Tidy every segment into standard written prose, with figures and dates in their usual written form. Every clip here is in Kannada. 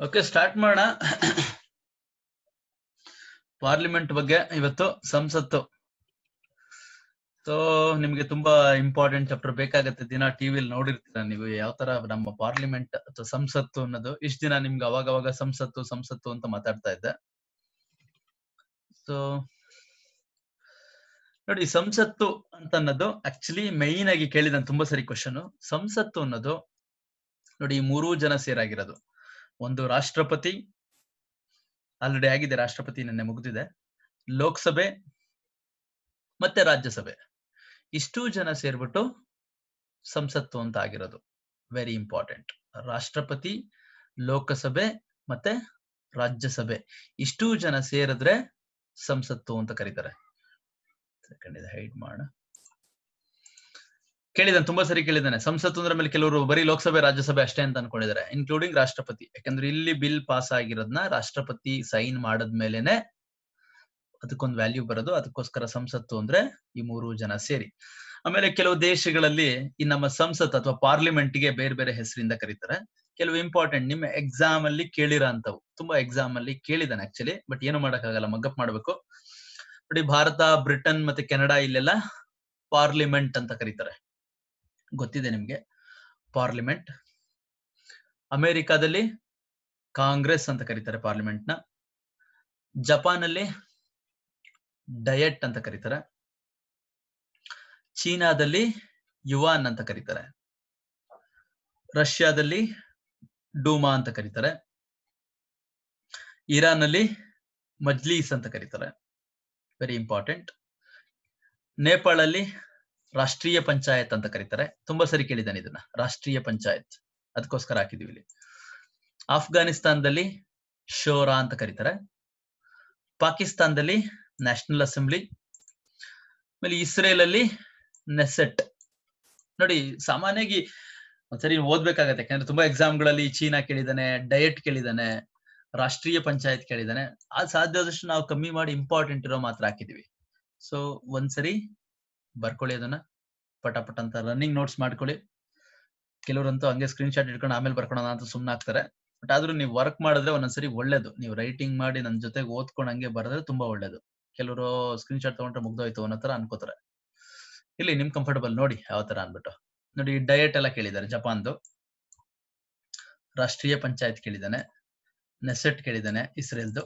ಓಕೆ, ಸ್ಟಾರ್ಟ್ ಮಾಡೋಣ. ಪಾರ್ಲಿಮೆಂಟ್ ಬಗ್ಗೆ ಇವತ್ತು ಸಂಸತ್ತು. ಸೊ ನಿಮ್ಗೆ ತುಂಬಾ ಇಂಪಾರ್ಟೆಂಟ್ ಚಾಪ್ಟರ್ ಬೇಕಾಗತ್ತೆ. ದಿನ ಟಿವಿಲಿ ನೋಡಿರ್ತೀರ ನೀವು ಯಾವ ತರ ನಮ್ಮ ಪಾರ್ಲಿಮೆಂಟ್ ಅಥವಾ ಸಂಸತ್ತು ಅನ್ನೋದು. ಇಷ್ಟ ದಿನ ನಿಮ್ಗೆ ಅವಾಗ ಸಂಸತ್ತು ಸಂಸತ್ತು ಅಂತ ಮಾತಾಡ್ತಾ ಇದ್ದೆ. ಸೊ ನೋಡಿ, ಸಂಸತ್ತು ಅಂತ ಅನ್ನೋದು ಆಕ್ಚುಲಿ ಮೈನ್ ಆಗಿ ಕೇಳಿದ ತುಂಬಾ ಸರಿ ಕ್ವಶನ್. ಸಂಸತ್ತು ಅನ್ನೋದು ನೋಡಿ, ಮೂರೂ ಜನ ಸೇರಾಗಿರೋದು. ಒಂದು ರಾಷ್ಟ್ರಪತಿ, ಆಲ್ರೆಡಿ ಆಗಿದೆ, ರಾಷ್ಟ್ರಪತಿ ನಿನ್ನೆ ಮುಗಿದಿದೆ. ಲೋಕಸಭೆ ಮತ್ತೆ ರಾಜ್ಯಸಭೆ, ಇಷ್ಟೂ ಜನ ಸೇರ್ಬಿಟ್ಟು ಸಂಸತ್ತು ಅಂತ ಆಗಿರೋದು. Very important. ರಾಷ್ಟ್ರಪತಿ, ಲೋಕಸಭೆ ಮತ್ತೆ ರಾಜ್ಯಸಭೆ, ಇಷ್ಟೂ ಜನ ಸೇರಿದ್ರೆ ಸಂಸತ್ತು ಅಂತ ಕರೀತಾರೆ. ಹೈಡ್ ಮಾಡೋಣ. ಕೇಳಿದಾನೆ, ತುಂಬಾ ಸರಿ ಕೇಳಿದಾನೆ. ಸಂಸತ್ತು ಅಂದ್ರೆ ಮೇಲೆ ಕೆಲವರು ಬರೀ ಲೋಕಸಭೆ ರಾಜ್ಯಸಭೆ ಅಷ್ಟೇ ಅಂತ ಅನ್ಕೊಂಡಿದ್ದಾರೆ, ಇನ್ಕ್ಲೂಡಿಂಗ್ ರಾಷ್ಟ್ರಪತಿ. ಯಾಕಂದ್ರೆ ಇಲ್ಲಿ ಬಿಲ್ ಪಾಸ್ ಆಗಿರೋದನ್ನ ರಾಷ್ಟ್ರಪತಿ ಸೈನ್ ಮಾಡದ್ಮೇಲೆನೆ ಅದಕ್ಕೊಂದು ವ್ಯಾಲ್ಯೂ ಬರೋದು. ಅದಕ್ಕೋಸ್ಕರ ಸಂಸತ್ತು ಅಂದ್ರೆ ಈ ಮೂರು ಜನ ಸೇರಿ. ಆಮೇಲೆ ಕೆಲವು ದೇಶಗಳಲ್ಲಿ ಈ ನಮ್ಮ ಸಂಸತ್ ಅಥವಾ ಪಾರ್ಲಿಮೆಂಟ್ ಗೆ ಬೇರೆ ಬೇರೆ ಹೆಸರಿಂದ ಕರೀತಾರೆ. ಕೆಲವು ಇಂಪಾರ್ಟೆಂಟ್ ನಿಮ್ಮ ಎಕ್ಸಾಮ್ ಅಲ್ಲಿ ಕೇಳಿರೋ ಅಂತವು, ತುಂಬಾ ಎಕ್ಸಾಮ್ ಅಲ್ಲಿ ಕೇಳಿದಾನೆ ಆಕ್ಚುಲಿ, ಬಟ್ ಏನು ಮಾಡಕ್ಕಾಗಲ್ಲ, ಮಗ್ಗಪ್ ಮಾಡ್ಬೇಕು. ನೋಡಿ, ಭಾರತ, ಬ್ರಿಟನ್ ಮತ್ತೆ ಕೆನಡಾ ಇಲ್ಲೆಲ್ಲ ಪಾರ್ಲಿಮೆಂಟ್ ಅಂತ ಕರೀತಾರೆ, ಗೊತ್ತಿದೆ ನಿಮ್ಗೆ ಪಾರ್ಲಿಮೆಂಟ್. ಅಮೆರಿಕಾದಲ್ಲಿ ಕಾಂಗ್ರೆಸ್ ಅಂತ ಕರೀತಾರೆ ಪಾರ್ಲಿಮೆಂಟ್ ನ. ಜಪಾನ್ ಅಲ್ಲಿ ಡಯಟ್ ಅಂತ ಕರೀತಾರೆ. ಚೀನಾದಲ್ಲಿ ಯುವಾನ್ ಅಂತ ಕರೀತಾರೆ. ರಷ್ಯಾದಲ್ಲಿ ಡೂಮಾ ಅಂತ ಕರೀತಾರೆ. ಇರಾನ್ ಅಲ್ಲಿ ಮಜ್ಲೀಸ್ ಅಂತ ಕರೀತಾರೆ, ವೆರಿ ಇಂಪಾರ್ಟೆಂಟ್. ನೇಪಾಳ ಅಲ್ಲಿ ರಾಷ್ಟ್ರೀಯ ಪಂಚಾಯತ್ ಅಂತ ಕರೀತಾರೆ. ತುಂಬಾ ಸರಿ ಕೇಳಿದ್ದಾನೆ ಇದನ್ನ, ರಾಷ್ಟ್ರೀಯ ಪಂಚಾಯತ್, ಅದಕ್ಕೋಸ್ಕರ ಹಾಕಿದೀವಿ ಇಲ್ಲಿ. ಆಫ್ಘಾನಿಸ್ತಾನದಲ್ಲಿ ಶೋರಾ ಅಂತ ಕರೀತಾರೆ. ಪಾಕಿಸ್ತಾನದಲ್ಲಿ ನ್ಯಾಷನಲ್ ಅಸೆಂಬ್ಲಿ. ಆಮೇಲೆ ಇಸ್ರೇಲ್ ಅಲ್ಲಿ ನೆಸೆಟ್. ನೋಡಿ, ಸಾಮಾನ್ಯವಾಗಿ ಒಂದ್ಸರಿ ಓದ್ಬೇಕಾಗತ್ತೆ, ಯಾಕಂದ್ರೆ ತುಂಬಾ ಎಕ್ಸಾಮ್ಗಳಲ್ಲಿ ಚೀನಾ ಕೇಳಿದಾನೆ, ಡಯಟ್ ಕೇಳಿದಾನೆ, ರಾಷ್ಟ್ರೀಯ ಪಂಚಾಯತ್ ಕೇಳಿದಾನೆ. ಅದು ಸಾಧ್ಯವಾದಷ್ಟು ನಾವು ಕಮ್ಮಿ ಮಾಡಿ ಇಂಪಾರ್ಟೆಂಟ್ ಇರೋ ಮಾತ್ರ ಹಾಕಿದೀವಿ. ಸೊ ಒಂದ್ಸರಿ ಬರ್ಕೊಳ್ಳಿ, ಅದನ್ನ ಪಟಾಪಟ್ ಅಂತ ರನ್ನಿಂಗ್ ನೋಟ್ಸ್ ಮಾಡ್ಕೊಳ್ಳಿ. ಕೆಲವರಂತೂ ಹಂಗೆ ಸ್ಕ್ರೀನ್ ಶಾಟ್ ಇಟ್ಕೊಂಡು ಆಮೇಲೆ ಬರ್ಕೊಳ್ಳೋಣ ಅಂತ ಸುಮ್ಮನೆ ಆಗ್ತಾರೆ. ಬಟ್ ಆದ್ರೂ ನೀವು ವರ್ಕ್ ಮಾಡಿದ್ರೆ ಒಂದೊಂದ್ಸರಿ ಒಳ್ಳೇದು. ನೀವು ರೈಟಿಂಗ್ ಮಾಡಿ ನನ್ನ ಜೊತೆಗೆ ಓದ್ಕೊಂಡು ಹಂಗೆ ಬರೆದ್ರೆ ತುಂಬಾ ಒಳ್ಳೇದು. ಕೆಲವರು ಸ್ಕ್ರೀನ್ ಶಾಟ್ ತಗೊಂಡ್ರೆ ಮುಗ್ದೋಯ್ತು ಅನ್ನೋ ತರ ಅನ್ಕೋತಾರೆ. ಇಲ್ಲಿ ನಿಮ್ ಕಂಫರ್ಟಬಲ್ ನೋಡಿ ಯಾವ ತರ ಅನ್ಬಿಟ್ಟು. ನೋಡಿ, ಡಯಟ್ ಎಲ್ಲ ಕೇಳಿದ್ದಾರೆ, ಜಪಾನ್ದು. ರಾಷ್ಟ್ರೀಯ ಪಂಚಾಯತ್ ಕೇಳಿದ್ದಾನೆ, ನೆಸೆಟ್ ಕೇಳಿದ್ದಾನೆ, ಇಸ್ರೇಲ್ದು.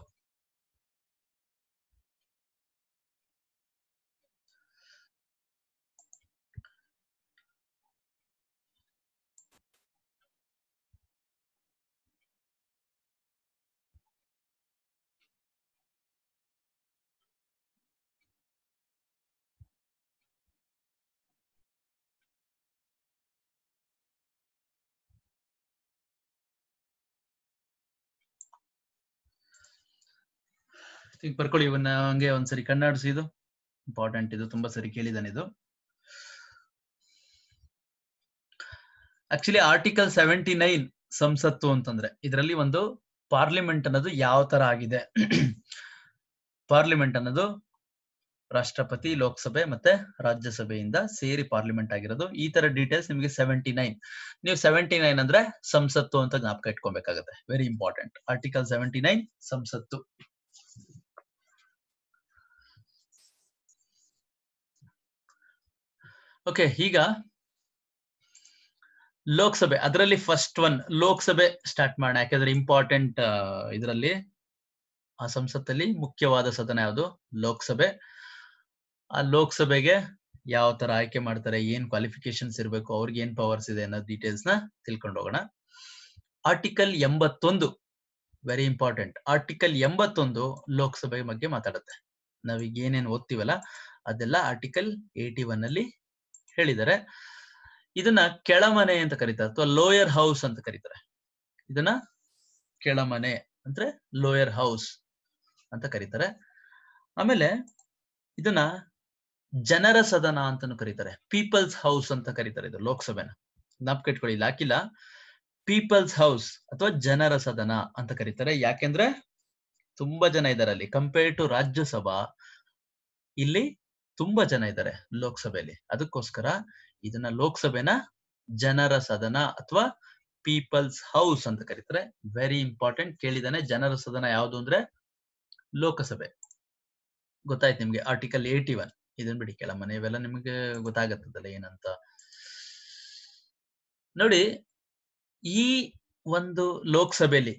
ಈಗ ಬರ್ಕೊಳ್ಳಿ ಇವನ್ನ ಹಂಗೆ ಒಂದ್ಸರಿ ಕಣ್ಣಾಡಿಸಿ. ಇದು ಇಂಪಾರ್ಟೆಂಟ್, ಇದು ತುಂಬಾ ಸರಿ ಕೇಳಿದಾನೆ ಇದು. ಆಕ್ಚುಲಿ ಆರ್ಟಿಕಲ್ 79 ಸಂಸತ್ತು ಅಂತಂದ್ರೆ ಇದರಲ್ಲಿ ಒಂದು ಪಾರ್ಲಿಮೆಂಟ್ ಅನ್ನೋದು ಯಾವ ತರ ಆಗಿದೆ. ಪಾರ್ಲಿಮೆಂಟ್ ಅನ್ನೋದು ರಾಷ್ಟ್ರಪತಿ, ಲೋಕಸಭೆ ಮತ್ತೆ ರಾಜ್ಯಸಭೆಯಿಂದ ಸೇರಿ ಪಾರ್ಲಿಮೆಂಟ್ ಆಗಿರೋದು. ಈ ತರ ಡೀಟೇಲ್ಸ್ ನಿಮಗೆ 79. ನೀವು 79 ಅಂದ್ರೆ ಸಂಸತ್ತು ಅಂತ ಜ್ಞಾಪಕ ಇಟ್ಕೊಬೇಕಾಗತ್ತೆ, ವೆರಿ ಇಂಪಾರ್ಟೆಂಟ್. ಆರ್ಟಿಕಲ್ 79 ಸಂಸತ್ತು. ಓಕೆ, ಈಗ ಲೋಕಸಭೆ, ಅದರಲ್ಲಿ ಫಸ್ಟ್ ಒನ್ ಲೋಕಸಭೆ ಸ್ಟಾರ್ಟ್ ಮಾಡೋಣ. ಯಾಕಂದ್ರೆ ಇಂಪಾರ್ಟೆಂಟ್ ಇದರಲ್ಲಿ, ಆ ಸಂಸತ್ತಲ್ಲಿ ಮುಖ್ಯವಾದ ಸದನ ಯಾವುದು? ಲೋಕಸಭೆ. ಆ ಲೋಕಸಭೆಗೆ ಯಾವ ತರ ಆಯ್ಕೆ ಮಾಡ್ತಾರೆ, ಏನ್ ಕ್ವಾಲಿಫಿಕೇಶನ್ಸ್ ಇರಬೇಕು, ಅವ್ರಿಗೆ ಏನ್ ಪವರ್ಸ್ ಇದೆ ಅನ್ನೋ ಡೀಟೇಲ್ಸ್ ನ ತಿಳ್ಕೊಂಡು ಹೋಗೋಣ. Article 81 very important. ಆರ್ಟಿಕಲ್ 81 ಲೋಕಸಭೆ ಬಗ್ಗೆ ಮಾತಾಡುತ್ತೆ. ನಾವೀಗ ಏನೇನ್ ಓದ್ತೀವಲ್ಲ ಅದೆಲ್ಲ ಆರ್ಟಿಕಲ್ 81 ಅಲ್ಲಿ ಹೇಳಿದ್ದಾರೆ. ಇದನ್ನ ಕೆಳಮನೆ ಅಂತ ಕರೀತಾರೆ, ಅಥವಾ ಲೋಯರ್ ಹೌಸ್ ಅಂತ ಕರೀತಾರೆ. ಇದನ್ನ ಕೆಳಮನೆ ಅಂದ್ರೆ ಲೋಯರ್ ಹೌಸ್ ಅಂತ ಕರೀತಾರೆ. ಆಮೇಲೆ ಇದನ್ನ ಜನರ ಸದನ ಅಂತಾನು ಕರೀತಾರೆ, ಪೀಪಲ್ಸ್ ಹೌಸ್ ಅಂತ ಕರೀತಾರೆ. ಇದು ಲೋಕಸಭೆನ ಜ್ಞಾಪಕ ಇಟ್ಕೊಳ್ಳಿ, ಇಲ್ಲಿ ಹಾಕಿಲ್ಲ. ಪೀಪಲ್ಸ್ ಹೌಸ್ ಅಥವಾ ಜನರ ಸದನ ಅಂತ ಕರೀತಾರೆ. ಯಾಕೆಂದ್ರೆ ತುಂಬಾ ಜನ ಇದ್ದಾರೆ ಅಲ್ಲಿ, ಕಂಪೇರ್ ಟು ರಾಜ್ಯಸಭಾ ಇಲ್ಲಿ ತುಂಬಾ ಜನ ಇದ್ದಾರೆ ಲೋಕಸಭೆಯಲ್ಲಿ. ಅದಕ್ಕೋಸ್ಕರ ಇದನ್ನ ಲೋಕಸಭೆನ ಜನರ ಸದನ ಅಥವಾ ಪೀಪಲ್ಸ್ ಹೌಸ್ ಅಂತ ಕರೀತಾರೆ. Very important. ಕೇಳಿದಾನೆ ಜನರ ಸದನ ಯಾವುದು ಅಂದ್ರೆ ಲೋಕಸಭೆ. ಗೊತ್ತಾಯ್ತು ನಿಮ್ಗೆ. ಆರ್ಟಿಕಲ್ 81 ಇದನ್ ಬಿಡಿ, ಕೆಳ ಮನೆ ಇವೆಲ್ಲ ನಿಮ್ಗೆ ಗೊತ್ತಾಗತ್ತದಲ್ಲ ಏನಂತ. ನೋಡಿ, ಈ ಒಂದು ಲೋಕಸಭೆಯಲ್ಲಿ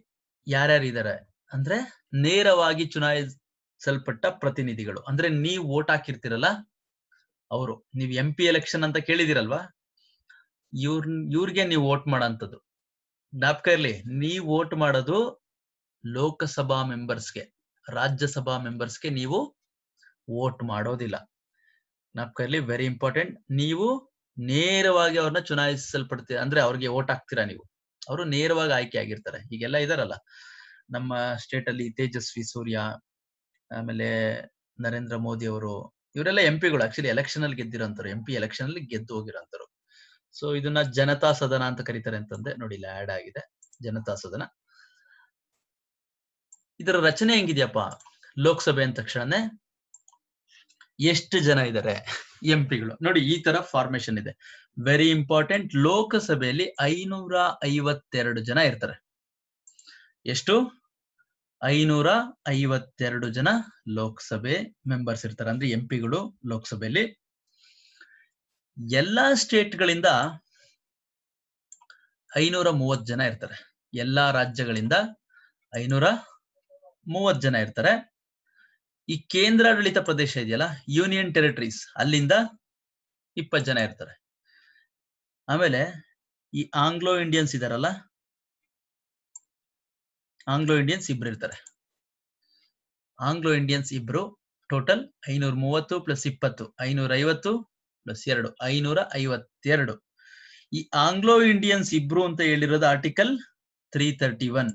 ಯಾರ್ಯಾರು ಇದಾರೆ ಅಂದ್ರೆ ನೇರವಾಗಿ ಚುನಾಯಿಸಲ್ಪಟ್ಟ ಪ್ರತಿನಿಧಿಗಳು. ಅಂದ್ರೆ ನೀವು ವೋಟ್ ಹಾಕಿರ್ತೀರಲ್ಲ ಅವರು. ನೀವು MP ಎಲೆಕ್ಷನ್ ಅಂತ ಕೇಳಿದಿರಲ್ವಾ, ಇವ್ರಿಗೆ ನೀವು ವೋಟ್ ಮಾಡೋಂಥದ್ದು. ಜ್ಞಾಪಕ ಇರ್ಲಿ, ನೀವು ವೋಟ್ ಮಾಡೋದು ಲೋಕಸಭಾ ಮೆಂಬರ್ಸ್ಗೆ, ರಾಜ್ಯಸಭಾ ಮೆಂಬರ್ಸ್ಗೆ ನೀವು ವೋಟ್ ಮಾಡೋದಿಲ್ಲ. ಜ್ಞಾಪಕ ಇರ್ಲಿ, ವೆರಿ ಇಂಪಾರ್ಟೆಂಟ್. ನೀವು ನೇರವಾಗಿ ಅವ್ರನ್ನ ಚುನಾಯಿಸಲ್ಪಡ್ತೀರ ಅಂದ್ರೆ ಅವ್ರಿಗೆ ವೋಟ್ ಹಾಕ್ತೀರಾ ನೀವು. ಅವರು ನೇರವಾಗಿ ಆಯ್ಕೆ ಆಗಿರ್ತಾರೆ. ಹೀಗೆಲ್ಲ ಇದಾರಲ್ಲ ನಮ್ಮ ಸ್ಟೇಟ್ ಅಲ್ಲಿ, ತೇಜಸ್ವಿ ಸೂರ್ಯ, ಆಮೇಲೆ ನರೇಂದ್ರ ಮೋದಿ ಅವರು, ಇವರೆಲ್ಲ MP ಗಳು. ಆಕ್ಚುಲಿ ಎಲೆಕ್ಷನ್ ಅಲ್ಲಿ ಗೆದ್ದಿರೋಂಥವ್ರು, MP ಎಲೆಕ್ಷನ್ ಅಲ್ಲಿ ಗೆದ್ದು ಹೋಗಿರೋಂಥವ್ರು. ಸೊ ಇದನ್ನ ಜನತಾ ಸದನ ಅಂತ ಕರೀತಾರೆ ಅಂತಂದೆ. ನೋಡಿ, ಇಲ್ಲಿ ಆಡ್ ಆಗಿದೆ ಜನತಾ ಸದನ. ಇದರ ರಚನೆ ಹೆಂಗಿದ್ಯಪ್ಪ, ಲೋಕಸಭೆ ಅಂದ ತಕ್ಷಣನೇ ಎಷ್ಟು ಜನ ಇದ್ದಾರೆ MP ಗಳು. ನೋಡಿ, ಈ ತರ ಫಾರ್ಮೇಶನ್ ಇದೆ. Very important. ಲೋಕಸಭೆಯಲ್ಲಿ 552 ಜನ ಇರ್ತಾರೆ. ಎಷ್ಟು? 552 ಜನ ಲೋಕಸಭೆ ಮೆಂಬರ್ಸ್ ಇರ್ತಾರೆ, ಅಂದ್ರೆ MP ಗಳು ಲೋಕಸಭೆಯಲ್ಲಿ. ಎಲ್ಲಾ ಸ್ಟೇಟ್ ಗಳಿಂದ 530 ಜನ ಇರ್ತಾರೆ. ಎಲ್ಲಾ ರಾಜ್ಯಗಳಿಂದ 530 ಜನ ಇರ್ತಾರೆ. ಈ ಕೇಂದ್ರಾಡಳಿತ ಪ್ರದೇಶ ಇದೆಯಲ್ಲ, ಯೂನಿಯನ್ ಟೆರಿಟರೀಸ್, ಅಲ್ಲಿಂದ 20 ಜನ ಇರ್ತಾರೆ. ಆಮೇಲೆ ಈ ಆಂಗ್ಲೋ ಇಂಡಿಯನ್ಸ್ ಇದಾರಲ್ಲ, ಆಂಗ್ಲೋ ಇಂಡಿಯನ್ಸ್ ಇಬ್ರು ಇರ್ತಾರೆ. ಆಂಗ್ಲೋ ಇಂಡಿಯನ್ಸ್ ಇಬ್ರು. ಟೋಟಲ್ 530 + 20, 550 + 2, 552. ಈ ಆಂಗ್ಲೋ ಇಂಡಿಯನ್ಸ್ ಇಬ್ರು ಅಂತ ಹೇಳಿರೋದು ಆರ್ಟಿಕಲ್ 331.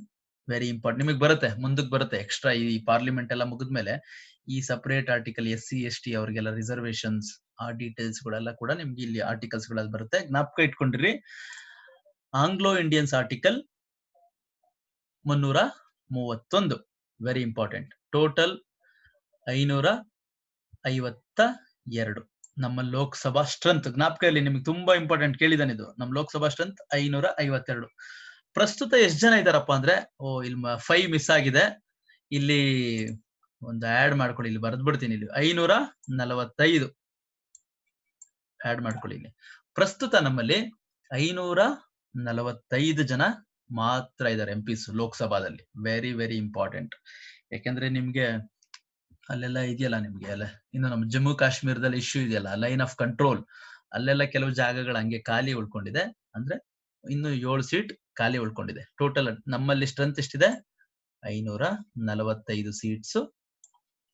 Very important. ನಿಮಗೆ ಬರುತ್ತೆ, ಮುಂದಕ್ಕೆ ಬರುತ್ತೆ ಎಕ್ಸ್ಟ್ರಾ. ಈ ಪಾರ್ಲಿಮೆಂಟ್ ಎಲ್ಲ ಮುಗಿದ್ಮೇಲೆ ಈ ಸಪರೇಟ್ ಆರ್ಟಿಕಲ್ SC ST ಅವರಿಗೆಲ್ಲ ರಿಸರ್ವೇಶನ್ಸ್, ಆ ಡೀಟೇಲ್ಸ್ ಗಳೆಲ್ಲ ಕೂಡ ನಿಮ್ಗೆ ಇಲ್ಲಿ ಆರ್ಟಿಕಲ್ಸ್ ಗಳಲ್ಲಿ ಬರುತ್ತೆ. ಜ್ಞಾಪಕ ಇಟ್ಕೊಂಡಿರಿ. Anglo Indians article 331. Very important. Total 552. ನಮ್ಮ ಲೋಕಸಭಾ ಸ್ಟ್ರೆಂತ್ ಜ್ಞಾಪಕ ಇಲ್ಲಿ ನಿಮ್ಗೆ ತುಂಬಾ ಇಂಪಾರ್ಟೆಂಟ್. ಕೇಳಿದಾನೆ ಇದು. ನಮ್ಮ ಲೋಕಸಭಾ ಸ್ಟ್ರೆಂತ್ 552. ಪ್ರಸ್ತುತ ಎಷ್ಟು ಜನ ಇದಾರಪ್ಪ ಅಂದ್ರೆ, ಇಲ್ಲಿ 5 ಮಿಸ್ ಆಗಿದೆ. ಇಲ್ಲಿ ಒಂದು ಆಡ್ ಮಾಡ್ಕೊಳ್ಳಿ, ಇಲ್ಲಿ ಬರೆದು ಬಿಡ್ತೀನಿ. ಇಲ್ಲಿ 545 ಆಡ್ ಮಾಡ್ಕೊಳ್ಳಿ. ಇಲ್ಲಿ ಪ್ರಸ್ತುತ ನಮ್ಮಲ್ಲಿ 545 ಜನ ಮಾತ್ರ ಇದ್ದಾರೆ MPs ಲೋಕಸಭಾದಲ್ಲಿ. Very very important. ಯಾಕೆಂದ್ರೆ ನಿಮ್ಗೆ ಅಲ್ಲೆಲ್ಲ ಇದೆಯಲ್ಲ, ನಿಮ್ಗೆ ಅಲ್ಲ ಇನ್ನು ನಮ್ಮ ಜಮ್ಮು ಕಾಶ್ಮೀರದಲ್ಲಿ ಇಶ್ಯೂ ಇದೆಯಲ್ಲ, ಲೈನ್ ಆಫ್ ಕಂಟ್ರೋಲ್, ಅಲ್ಲೆಲ್ಲ ಕೆಲವು ಜಾಗಗಳು ಹಂಗೆ ಖಾಲಿ ಉಳ್ಕೊಂಡಿದೆ. ಅಂದ್ರೆ ಇನ್ನು 7 ಸೀಟ್ ಖಾಲಿ ಉಳ್ಕೊಂಡಿದೆ. ಟೋಟಲ್ ನಮ್ಮಲ್ಲಿ ಸ್ಟ್ರೆಂತ್ ಎಷ್ಟಿದೆ? 545 ಸೀಟ್ಸ್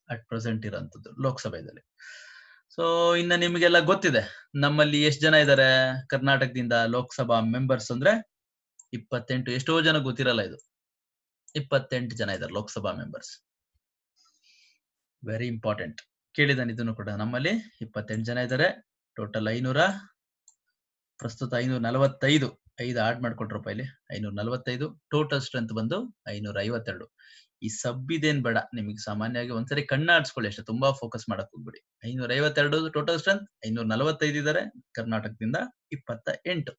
ಅಟ್ ಪ್ರೆಸೆಂಟ್ ಇರೋಂಥದ್ದು ಲೋಕಸಭೆಯಲ್ಲಿ. ಸೊ ಇನ್ನ ನಿಮಗೆಲ್ಲ ಗೊತ್ತಿದೆ ನಮ್ಮಲ್ಲಿ ಎಷ್ಟು ಜನ ಇದ್ದಾರೆ ಕರ್ನಾಟಕದಿಂದ ಲೋಕಸಭಾ ಮೆಂಬರ್ಸ್ ಅಂದ್ರೆ 28. ಎಷ್ಟೋ ಜನ ಗೊತ್ತಿರಲ್ಲ ಇದು. 28 ಜನ ಇದ್ದಾರೆ ಲೋಕಸಭಾ ಮೆಂಬರ್ಸ್. Very important. ಕೇಳಿದಾನೆ ಇದನ್ನು ಕೂಡ. ನಮ್ಮಲ್ಲಿ 28 ಜನ ಇದ್ದಾರೆ. ಟೋಟಲ್ 500, ಪ್ರಸ್ತುತ 545. 5 ಆಡ್ ಮಾಡ್ಕೊಟ್ರಪ್ಪ ಇಲ್ಲಿ. 545. ಟೋಟಲ್ ಸ್ಟ್ರೆಂತ್ ಬಂದು 552. ಈ ಸಬ್ ಇದೇನ್ ಬೇಡ ನಿಮಗೆ. ಸಾಮಾನ್ಯವಾಗಿ ಒಂದ್ಸರಿ ಕಣ್ಣ ಆಡ್ಸ್ಕೊಳ್ಳಿ ಅಷ್ಟೇ, ತುಂಬಾ ಫೋಕಸ್ ಮಾಡಕ್ ಹೋಗ್ಬಿಡಿ. 552 ಟೋಟಲ್ ಸ್ಟ್ರೆಂತ್. 545 ಇದ್ದಾರೆ. ಕರ್ನಾಟಕದಿಂದ 28.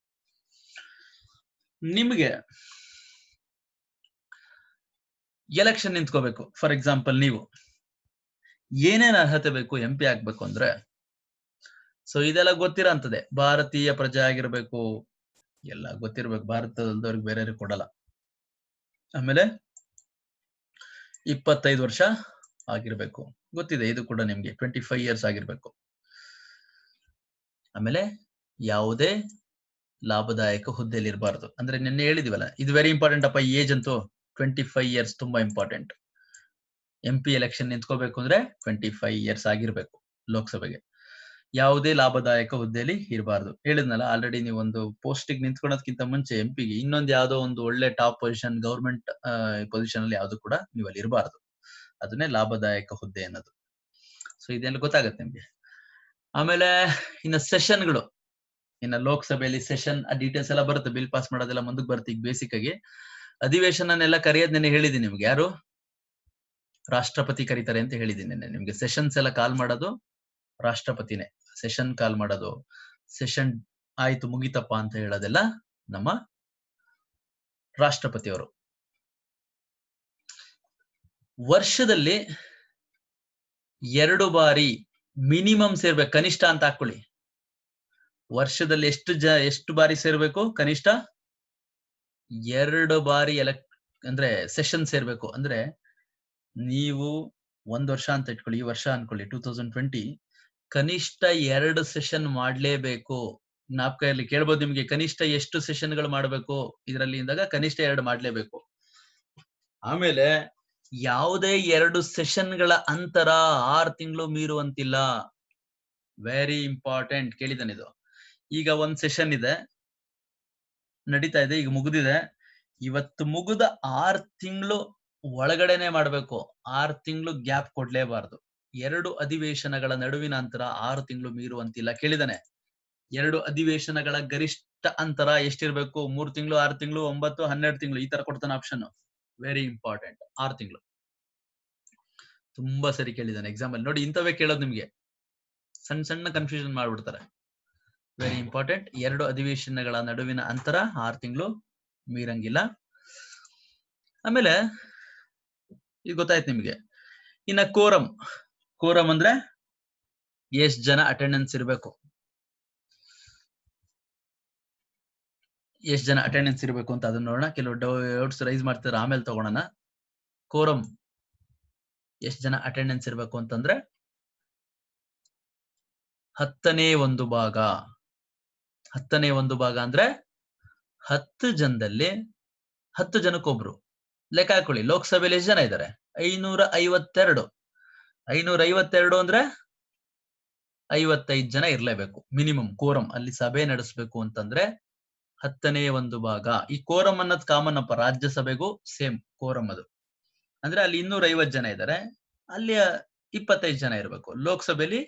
ನಿಮಗೆ ಎಲೆಕ್ಷನ್ ನಿಂತ್ಕೋಬೇಕು. ಫಾರ್ ಎಕ್ಸಾಂಪಲ್, ನೀವು ಏನೇನ್ ಅರ್ಹತೆ ಬೇಕು MP ಆಗ್ಬೇಕು ಅಂದ್ರೆ, ಸೊ ಇದೆಲ್ಲ ಗೊತ್ತಿರೋಂಥದ್ದೇ. ಭಾರತೀಯ ಪ್ರಜೆ ಆಗಿರ್ಬೇಕು, ಎಲ್ಲ ಗೊತ್ತಿರ್ಬೇಕು. ಭಾರತದವ್ರಿಗೆ ಬೇರೆ ಕೊಡಲ್ಲ. ಆಮೇಲೆ 25 ವರ್ಷ ಆಗಿರ್ಬೇಕು, ಗೊತ್ತಿದೆ ಇದು ಕೂಡ ನಿಮ್ಗೆ. 25 ಇಯರ್ಸ್ ಆಗಿರ್ಬೇಕು. ಆಮೇಲೆ ಯಾವುದೇ ಲಾಭದಾಯಕ ಹುದ್ದೆಯಲ್ಲಿ ಇರಬಾರ್ದು. ಅಂದ್ರೆ ನಿನ್ನೆ ಹೇಳಿದಿವಲ್ಲ, ಇದು ವೆರಿ ಇಂಪಾರ್ಟೆಂಟ್ ಅಪ್ಪ. ಈ ಏಜ್ ಅಂತೂ 25 ಇಯರ್ಸ್ ತುಂಬಾ ಇಂಪಾರ್ಟೆಂಟ್. MP ಎಲೆಕ್ಷನ್ ನಿಂತ್ಕೋಬೇಕು ಅಂದ್ರೆ 25 ಇಯರ್ಸ್ ಆಗಿರ್ಬೇಕು ಲೋಕಸಭೆಗೆ. ಯಾವುದೇ ಲಾಭದಾಯಕ ಹುದ್ದೆಯಲ್ಲಿ ಇರಬಾರ್ದು. ಹೇಳಿದ್ನಲ್ಲ ಆಲ್ರೆಡಿ. ನೀವು ಒಂದು ಪೋಸ್ಟಿಗೆ ನಿಂತ್ಕೊಳ್ಳೋದಕ್ಕಿಂತ ಮುಂಚೆ MPಗೆ ಇನ್ನೊಂದು ಯಾವುದೋ ಒಂದು ಒಳ್ಳೆ ಟಾಪ್ ಪೊಸಿಷನ್, ಗೌರ್ಮೆಂಟ್ ಪೊಸಿಷನ್ ಅಲ್ಲಿ ಯಾವ್ದು ಕೂಡ ನೀವು ಅಲ್ಲಿ ಇರಬಾರ್ದು. ಅದನ್ನೇ ಲಾಭದಾಯಕ ಹುದ್ದೆ ಅನ್ನೋದು. ಸೊ ಇದೆಲ್ಲ ಗೊತ್ತಾಗತ್ತೆ ನಿಮ್ಗೆ. ಆಮೇಲೆ ಇನ್ನು ಸೆಷನ್ಗಳು, ಇನ್ನು ಲೋಕಸಭೆಯಲ್ಲಿ ಸೆಷನ್ ಡೀಟೇಲ್ಸ್ ಎಲ್ಲ ಬರುತ್ತೆ. ಬಿಲ್ ಪಾಸ್ ಮಾಡೋದೆಲ್ಲ ಮುಂದಕ್ಕೆ ಬರುತ್ತೆ. ಈಗ ಬೇಸಿಕ್ ಆಗಿ ಅಧಿವೇಶನನೆಲ್ಲ ಕರೆಯೋದ್ ನೆನೆ ಹೇಳಿದೀನಿ ನಿಮ್ಗೆ. ಯಾರು? ರಾಷ್ಟ್ರಪತಿ ಕರೀತಾರೆ ಅಂತ ಹೇಳಿದೀನಿ ನಿಮ್ಗೆ. ಸೆಷನ್ಸ್ ಎಲ್ಲ ಕಾಲ್ ಮಾಡೋದು ರಾಷ್ಟ್ರಪತಿನೇ. ಸೆಷನ್ ಕಾಲ್ ಮಾಡೋದು, ಸೆಷನ್ ಆಯ್ತು ಮುಗಿತಪ್ಪ ಅಂತ ಹೇಳೋದೆಲ್ಲ ನಮ್ಮ ರಾಷ್ಟ್ರಪತಿಯವರು. ವರ್ಷದಲ್ಲಿ 2 ಬಾರಿ ಮಿನಿಮಮ್ ಸೇರ್ಬೇಕು, ಕನಿಷ್ಠ ಅಂತ ಹಾಕೊಳ್ಳಿ. ವರ್ಷದಲ್ಲಿ ಎಷ್ಟು ಬಾರಿ ಸೇರ್ಬೇಕು? ಕನಿಷ್ಠ 2 ಬಾರಿ ಅಂದ್ರೆ ಸೆಷನ್ ಸೇರ್ಬೇಕು. ಅಂದ್ರೆ ನೀವು 1 ವರ್ಷ ಅಂತ ಇಟ್ಕೊಳ್ಳಿ, ಈ ವರ್ಷ ಅನ್ಕೊಳ್ಳಿ 2020, ಕನಿಷ್ಠ 2 ಸೆಷನ್ ಮಾಡ್ಲೇಬೇಕು. ಜ್ಞಾಪಕ ಇರ್ಲಿ, ಕೇಳ್ಬೋದು ನಿಮ್ಗೆ ಕನಿಷ್ಠ ಎಷ್ಟು ಸೆಷನ್ಗಳು ಮಾಡ್ಬೇಕು ಇದರಲ್ಲಿ ಇಂದಾಗ ಕನಿಷ್ಠ 2 ಮಾಡ್ಲೇಬೇಕು. ಆಮೇಲೆ ಯಾವುದೇ 2 ಸೆಷನ್ಗಳ ಅಂತರ 6 ತಿಂಗಳು ಮೀರುವಂತಿಲ್ಲ. ವೆರಿ ಇಂಪಾರ್ಟೆಂಟ್, ಕೇಳಿದಾನೆ ಇದು. ಈಗ ಒಂದ್ ಸೆಷನ್ ಇದೆ, ನಡೀತಾ ಇದೆ, ಈಗ ಮುಗಿದಿದೆ. ಇವತ್ತು ಮುಗಿದ 6 ತಿಂಗಳು ಒಳಗಡೆನೆ ಮಾಡ್ಬೇಕು. 6 ತಿಂಗಳು ಗ್ಯಾಪ್ ಕೊಡ್ಲೇಬಾರ್ದು. 2 ಅಧಿವೇಶನಗಳ ನಡುವಿನ ಅಂತರ 6 ತಿಂಗಳು ಮೀರುವಂತಿಲ್ಲ. ಕೇಳಿದಾನೆ, 2 ಅಧಿವೇಶನಗಳ ಗರಿಷ್ಠ ಅಂತರ ಎಷ್ಟಿರ್ಬೇಕು? 3 ತಿಂಗಳು, 6 ತಿಂಗಳು, 9, 12 ತಿಂಗಳು, ಈ ತರ ಕೊಡ್ತಾನೆ ಆಪ್ಷನ್. ವೆರಿ ಇಂಪಾರ್ಟೆಂಟ್, 6 ತಿಂಗಳು. ತುಂಬಾ ಸರಿ ಕೇಳಿದಾನೆ ಎಕ್ಸಾಮ್ ಅಲ್ಲಿ. ನೋಡಿ, ಇಂಥವೇ ಕೇಳೋದು ನಿಮ್ಗೆ, ಸಣ್ಣ ಸಣ್ಣ ಕನ್ಫ್ಯೂಷನ್ ಮಾಡ್ಬಿಡ್ತಾರೆ. Very important. 2 ಅಧಿವೇಶನಗಳ ನಡುವಿನ ಅಂತರ 6 ತಿಂಗಳು ಮೀರಂಗಿಲ್ಲ. ಆಮೇಲೆ ಇದು ಗೊತ್ತಾಯ್ತು ನಿಮ್ಗೆ. ಇನ್ನ ಕೋರಂ ಅಂದ್ರೆ ಎಷ್ಟ್ ಜನ ಅಟೆಂಡೆನ್ಸ್ ಇರ್ಬೇಕು, ಎಷ್ಟ್ ಜನ ಅಟೆಂಡೆನ್ಸ್ ಇರ್ಬೇಕು ಅಂತ ಅದನ್ನ ನೋಡೋಣ. ಕೆಲವು ಡೌಟ್ಸ್ ರೈಸ್ ಮಾಡ್ತಾರೆ, ಆಮೇಲೆ ತಗೊಳೋಣ. ಕೋರಂ ಎಷ್ಟ್ ಜನ ಅಟೆಂಡೆನ್ಸ್ ಇರ್ಬೇಕು ಅಂತಂದ್ರೆ 10ನೇ 1 ಭಾಗ. 10ನೇ 1 ಭಾಗ ಅಂದ್ರೆ 10 ಜನದಲ್ಲಿ 10 ಜನಕ್ಕೊಬ್ರು. ಲೆಕ್ಕ ಹಾಕೊಳ್ಳಿ, ಲೋಕಸಭೆಯಲ್ಲಿ ಎಷ್ಟು ಜನ ಇದ್ದಾರೆ? 552. 552 ಅಂದ್ರೆ 55 ಜನ ಇರ್ಲೇಬೇಕು ಮಿನಿಮಮ್ ಕೋರಂ. ಅಲ್ಲಿ ಸಭೆ ನಡೆಸಬೇಕು ಅಂತಂದ್ರೆ 10ನೇ 1 ಭಾಗ. ಈ ಕೋರಂ ಅನ್ನೋದು ಕಾಮನ್ ಅಪ್ಪ, ರಾಜ್ಯಸಭೆಗೂ ಸೇಮ್ ಕೋರಂ ಅದು. ಅಂದ್ರೆ ಅಲ್ಲಿ 250 ಜನ ಇದ್ದಾರೆ, ಅಲ್ಲಿ 25 ಜನ ಇರಬೇಕು. ಲೋಕಸಭೆಯಲ್ಲಿ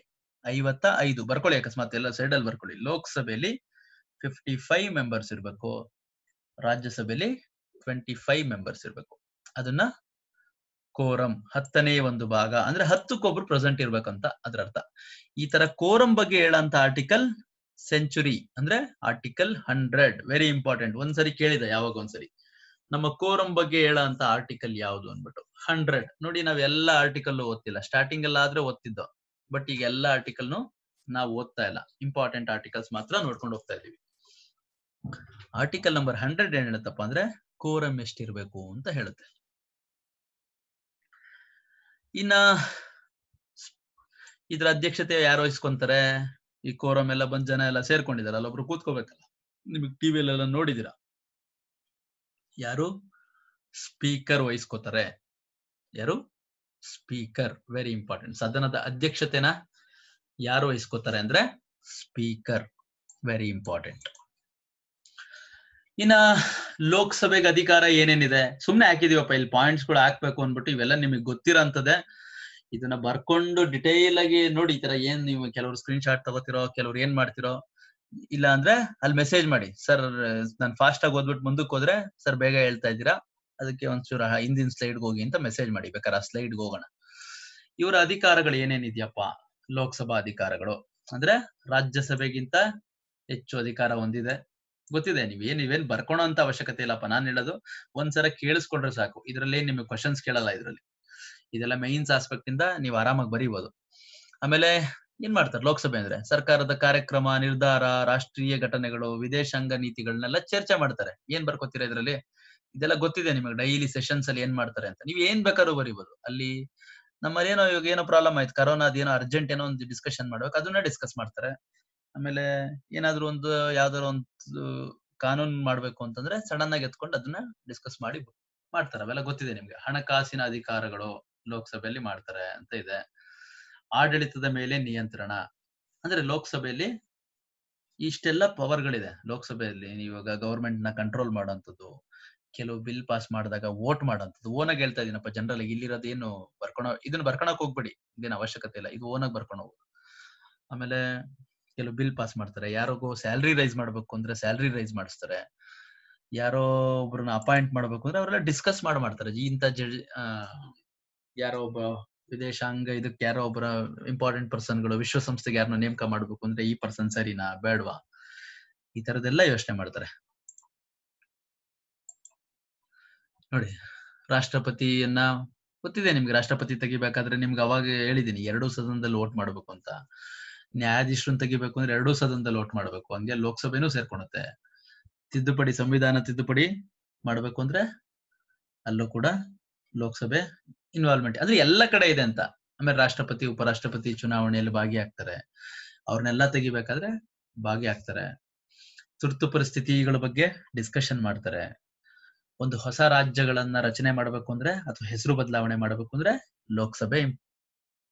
55 ಬರ್ಕೊಳ್ಳಿ, ಅಕಸ್ಮಾತ್ ಎಲ್ಲ ಸೈಡ್ ಅಲ್ಲಿ ಬರ್ಕೊಳ್ಳಿ. ಲೋಕಸಭೆಯಲ್ಲಿ 55 ಮೆಂಬರ್ಸ್ ಇರ್ಬೇಕು, ರಾಜ್ಯಸಭೆಯಲ್ಲಿ 25 ಮೆಂಬರ್ಸ್ ಇರ್ಬೇಕು. ಅದನ್ನ ಕೋರಂ 10ನೇ 1 ಭಾಗ ಅಂದ್ರೆ 10ಕ್ಕೊಬ್ರು ಪ್ರೆಸೆಂಟ್ ಇರ್ಬೇಕಂತ ಅದ್ರ ಅರ್ಥ. ಈ ತರ ಕೋರಂ ಬಗ್ಗೆ ಹೇಳಂತ ಆರ್ಟಿಕಲ್ ಸೆಂಚುರಿ ಅಂದ್ರೆ ಆರ್ಟಿಕಲ್ 100. Very important. ಒಂದ್ಸರಿ ಕೇಳಿದೆ, ಯಾವಾಗ ಒಂದ್ಸರಿ ನಮ್ಮ ಕೋರಂ ಬಗ್ಗೆ ಹೇಳಂತ ಆರ್ಟಿಕಲ್ ಯಾವುದು ಅನ್ಬಿಟ್ಟು 100. ನೋಡಿ, ನಾವ್ ಎಲ್ಲಾ ಆರ್ಟಿಕಲ್ ಓದ್ತಿಲ್ಲ, ಸ್ಟಾರ್ಟಿಂಗ್ ಎಲ್ಲ ಆದ್ರೆ ಓದ್ತಿದ್ದೋ, ಬಟ್ ಈಗ ಎಲ್ಲಾ ಆರ್ಟಿಕಲ್ ನಾವು ಓದ್ತಾ ಇಲ್ಲ. ಇಂಪಾರ್ಟೆಂಟ್ ಆರ್ಟಿಕಲ್ಸ್ ಮಾತ್ರ ನೋಡ್ಕೊಂಡು ಹೋಗ್ತಾ ಇದೀವಿ. ಆರ್ಟಿಕಲ್ ನಂಬರ್ 100 ಏನ್ ಹೇಳುತ್ತಪ್ಪ ಅಂದ್ರೆ ಕೋರಂ ಎಷ್ಟಿರ್ಬೇಕು ಅಂತ ಹೇಳುತ್ತೆ. ಇನ್ನ ಇದ್ರ ಅಧ್ಯಕ್ಷತೆ ಯಾರು ವಹಿಸ್ಕೊಂತಾರೆ? ಈ ಕೋರಂ ಎಲ್ಲ ಬಂದ್ ಜನ ಎಲ್ಲ ಸೇರ್ಕೊಂಡಿದಾರೆ, ಅಲ್ಲೊಬ್ರು ಕೂತ್ಕೋಬೇಕಲ್ಲ. ನಿಮಗೆ ಟಿವಿಯಲ್ಲೆಲ್ಲ ನೋಡಿದಿರ, ಯಾರು? ಸ್ಪೀಕರ್ ವಹಿಸ್ಕೋತಾರೆ. ಯಾರು? ಸ್ಪೀಕರ್. Very important. ಸದನದ ಅಧ್ಯಕ್ಷತೆನ ಯಾರು ವಹಿಸ್ಕೋತಾರೆ ಅಂದ್ರೆ ಸ್ಪೀಕರ್. Very important. ಇನ್ನ ಲೋಕಸಭೆಗೆ ಅಧಿಕಾರ ಏನೇನಿದೆ ಸುಮ್ನೆ ಹಾಕಿದೀವಪ್ಪ, ಇಲ್ಲಿ ಪಾಯಿಂಟ್ಸ್ ಗಳು ಹಾಕ್ಬೇಕು ಅನ್ಬಿಟ್ಟು. ಇವೆಲ್ಲ ನಿಮಗೆ ಗೊತ್ತಿರೋಂಥದ್ದೇ. ಇದನ್ನ ಬರ್ಕೊಂಡು ಡಿಟೈಲ್ ಆಗಿ ನೋಡಿ. ಈ ತರ ಏನ್ ನೀವು ಕೆಲವರು ಸ್ಕ್ರೀನ್ ಶಾಟ್ ತಗೋತಿರೋ, ಕೆಲವ್ರು ಏನ್ ಮಾಡ್ತಿರೋ, ಇಲ್ಲ ಅಂದ್ರೆ ಅಲ್ಲಿ ಮೆಸೇಜ್ ಮಾಡಿ, ಸರ್ ನಾನು ಫಾಸ್ಟ್ ಆಗಿ ಓದ್ಬಿಟ್ಟು ಮುಂದಕ್ಕೆ ಹೋದ್ರೆ ಸರ್ ಬೇಗ ಹೇಳ್ತಾ ಇದ್ದೀರಾ, ಅದಕ್ಕೆ ಒಂಚೂರು ಹಿಂದಿನ ಸ್ಲೈಡ್ಗೆ ಹೋಗಿ ಅಂತ ಮೆಸೇಜ್ ಮಾಡಿ. ಬೇಕಾದ್ರೆ ಆ ಸ್ಲೈಡ್ಗೆ ಹೋಗೋಣ. ಇವರ ಅಧಿಕಾರಗಳು ಏನೇನಿದ್ಯಪ್ಪ? ಲೋಕಸಭಾ ಅಧಿಕಾರಗಳು ಅಂದ್ರೆ ರಾಜ್ಯಸಭೆಗಿಂತ ಹೆಚ್ಚು ಅಧಿಕಾರ ಹೊಂದಿದೆ. ಗೊತ್ತಿದೆ, ನೀವೇನ್ ಬರ್ಕೊಳೋ ಅಂತ ಅವಶ್ಯಕತೆ ಇಲ್ಲಪ್ಪ. ನಾನ್ ಹೇಳೋದು ಒಂದ್ಸಲ ಕೇಳಿಸ್ಕೊಂಡ್ರೆ ಸಾಕು. ಇದ್ರಲ್ಲಿ ನಿಮ್ಗೆ ಕ್ವಶನ್ಸ್ ಕೇಳಲ್ಲ. ಇದ್ರಲ್ಲಿ ಇದೆಲ್ಲ ಮೈನ್ಸ್ ಆಸ್ಪೆಕ್ಟ್ ಇಂದ ನೀವು ಆರಾಮಾಗಿ ಬರೀಬಹುದು. ಆಮೇಲೆ ಏನ್ ಮಾಡ್ತಾರೆ ಲೋಕಸಭೆ ಅಂದ್ರೆ? ಸರ್ಕಾರದ ಕಾರ್ಯಕ್ರಮ, ನಿರ್ಧಾರ, ರಾಷ್ಟ್ರೀಯ ಘಟನೆಗಳು, ವಿದೇಶಾಂಗ ನೀತಿಗಳನ್ನೆಲ್ಲ ಚರ್ಚೆ ಮಾಡ್ತಾರೆ. ಏನ್ ಬರ್ಕೋತೀರಾ ಇದ್ರಲ್ಲಿ? ಇದೆಲ್ಲ ಗೊತ್ತಿದೆ ನಿಮಗೆ. ಡೈಲಿ ಸೆಷನ್ಸ್ ಅಲ್ಲಿ ಏನ್ ಮಾಡ್ತಾರೆ ಅಂತ ನೀವ್ ಏನ್ ಬೇಕಾದ್ರೂ ಬರೀಬಹುದು. ಅಲ್ಲಿ ನಮ್ಮಲ್ಲಿ ಇವಾಗ ಏನೋ ಪ್ರಾಬ್ಲಮ್ ಆಯ್ತು, ಕರೋನಾ ಅದೇನೋ ಅರ್ಜೆಂಟ್ ಏನೋ ಒಂದು ಡಿಸ್ಕಷನ್ ಮಾಡ್ಬೇಕು, ಅದನ್ನ ಡಿಸ್ಕಸ್ ಮಾಡ್ತಾರೆ. ಆಮೇಲೆ ಏನಾದ್ರು ಒಂದು ಯಾವ್ದಾದ್ರು ಒಂದು ಕಾನೂನು ಮಾಡ್ಬೇಕು ಅಂತಂದ್ರೆ ಸಡನ್ ಆಗಿ ಎತ್ಕೊಂಡು ಅದನ್ನ ಡಿಸ್ಕಸ್ ಮಾಡ್ತಾರೆ. ಅವೆಲ್ಲ ಗೊತ್ತಿದೆ ನಿಮ್ಗೆ. ಹಣಕಾಸಿನ ಅಧಿಕಾರಗಳು ಲೋಕಸಭೆಯಲ್ಲಿ ಮಾಡ್ತಾರೆ ಅಂತ ಇದೆ. ಆಡಳಿತದ ಮೇಲೆ ನಿಯಂತ್ರಣ ಅಂದ್ರೆ ಲೋಕಸಭೆಯಲ್ಲಿ ಇಷ್ಟೆಲ್ಲ ಪವರ್ಗಳಿದೆ. ಲೋಕಸಭೆಯಲ್ಲಿ ಇವಾಗ ಗವರ್ಮೆಂಟ್ ನ ಕಂಟ್ರೋಲ್ ಮಾಡೋಂಥದ್ದು, ಕೆಲವು ಬಿಲ್ ಪಾಸ್ ಮಾಡಿದಾಗ ವೋಟ್ ಮಾಡೋಂಥದ್ದು. ಓನಾಗಿ ಹೇಳ್ತಾ ಇದೀನಪ್ಪ, ಜನರಲ್ ಇಲ್ಲಿರೋದು ಏನು ಇದನ್ನ ಬರ್ಕೊಳಕ್ ಹೋಗ್ಬೇಡಿ, ಇದೇನು ಅವಶ್ಯಕತೆ ಇಲ್ಲ, ಇದು ಓನಾಗಿ ಬರ್ಕೊಂಡು ಹೋಗುದು. ಆಮೇಲೆ ಕೆಲವು ಬಿಲ್ ಪಾಸ್ ಮಾಡ್ತಾರೆ. ಯಾರಿಗೋ ಸ್ಯಾಲ್ರಿ ರೈಸ್ ಮಾಡ್ಬೇಕು ಅಂದ್ರೆ ಸ್ಯಾಲ್ರಿ ರೈಸ್ ಮಾಡಿಸ್ತಾರೆ. ಯಾರೋ ಒಬ್ರನ್ನ ಅಪಾಯಿಂಟ್ ಮಾಡ್ಬೇಕು ಅಂದ್ರೆ ಅವರೆಲ್ಲ ಡಿಸ್ಕಸ್ ಮಾಡ್ತಾರೆ. ಇಂಥ ಯಾರೋ ಒಬ್ಬ ವಿದೇಶಾಂಗ ಇದಕ್ಕೆ ಯಾರೋ ಒಬ್ಬರ ಇಂಪಾರ್ಟೆಂಟ್ ಪರ್ಸನ್ಗಳು, ವಿಶ್ವಸಂಸ್ಥೆಗೆ ಯಾರನ್ನ ನೇಮಕ ಮಾಡ್ಬೇಕು ಅಂದ್ರೆ ಈ ಪರ್ಸನ್ ಸರಿನಾ ಬೇಡವಾ, ಈ ತರದೆಲ್ಲ ಯೋಚನೆ ಮಾಡ್ತಾರೆ. ನೋಡಿ, ರಾಷ್ಟ್ರಪತಿಯನ್ನ ಗೊತ್ತಿದೆ ನಿಮ್ಗೆ. ರಾಷ್ಟ್ರಪತಿ ತೆಗಿಬೇಕಾದ್ರೆ ನಿಮ್ಗೆ ಅವಾಗ ಹೇಳಿದೀನಿ, ಎರಡೂ ಸದನದಲ್ಲಿ ವೋಟ್ ಮಾಡ್ಬೇಕು ಅಂತ. ನ್ಯಾಯಾಧೀಶರನ್ನ ತೆಗಿಬೇಕು ಅಂದ್ರೆ ಎರಡೂ ಸದನದಲ್ಲಿ ವೋಟ್ ಮಾಡ್ಬೇಕು. ಹಂಗೆ ಲೋಕಸಭೆನೂ ಸೇರ್ಕೊಳುತ್ತೆ. ತಿದ್ದುಪಡಿ, ಸಂವಿಧಾನ ತಿದ್ದುಪಡಿ ಮಾಡ್ಬೇಕು ಅಂದ್ರೆ ಅಲ್ಲೂ ಕೂಡ ಲೋಕಸಭೆ ಇನ್ವಾಲ್ವ್ಮೆಂಟ್ ಅಂದ್ರೆ ಎಲ್ಲ ಕಡೆ ಇದೆ ಅಂತ. ಆಮೇಲೆ ರಾಷ್ಟ್ರಪತಿ, ಉಪರಾಷ್ಟ್ರಪತಿ ಚುನಾವಣೆಯಲ್ಲಿ ಭಾಗಿಯಾಗ್ತಾರೆ. ಅವ್ರನ್ನೆಲ್ಲ ತೆಗಿಬೇಕಾದ್ರೆ ಭಾಗಿಯಾಗ್ತಾರೆ. ತುರ್ತು ಪರಿಸ್ಥಿತಿಗಳ ಬಗ್ಗೆ ಡಿಸ್ಕಷನ್ ಮಾಡ್ತಾರೆ. ಒಂದು ಹೊಸ ರಾಜ್ಯಗಳನ್ನ ರಚನೆ ಮಾಡಬೇಕು ಅಂದ್ರೆ ಅಥವಾ ಹೆಸರು ಬದಲಾವಣೆ ಮಾಡಬೇಕು ಅಂದ್ರೆ ಲೋಕಸಭೆ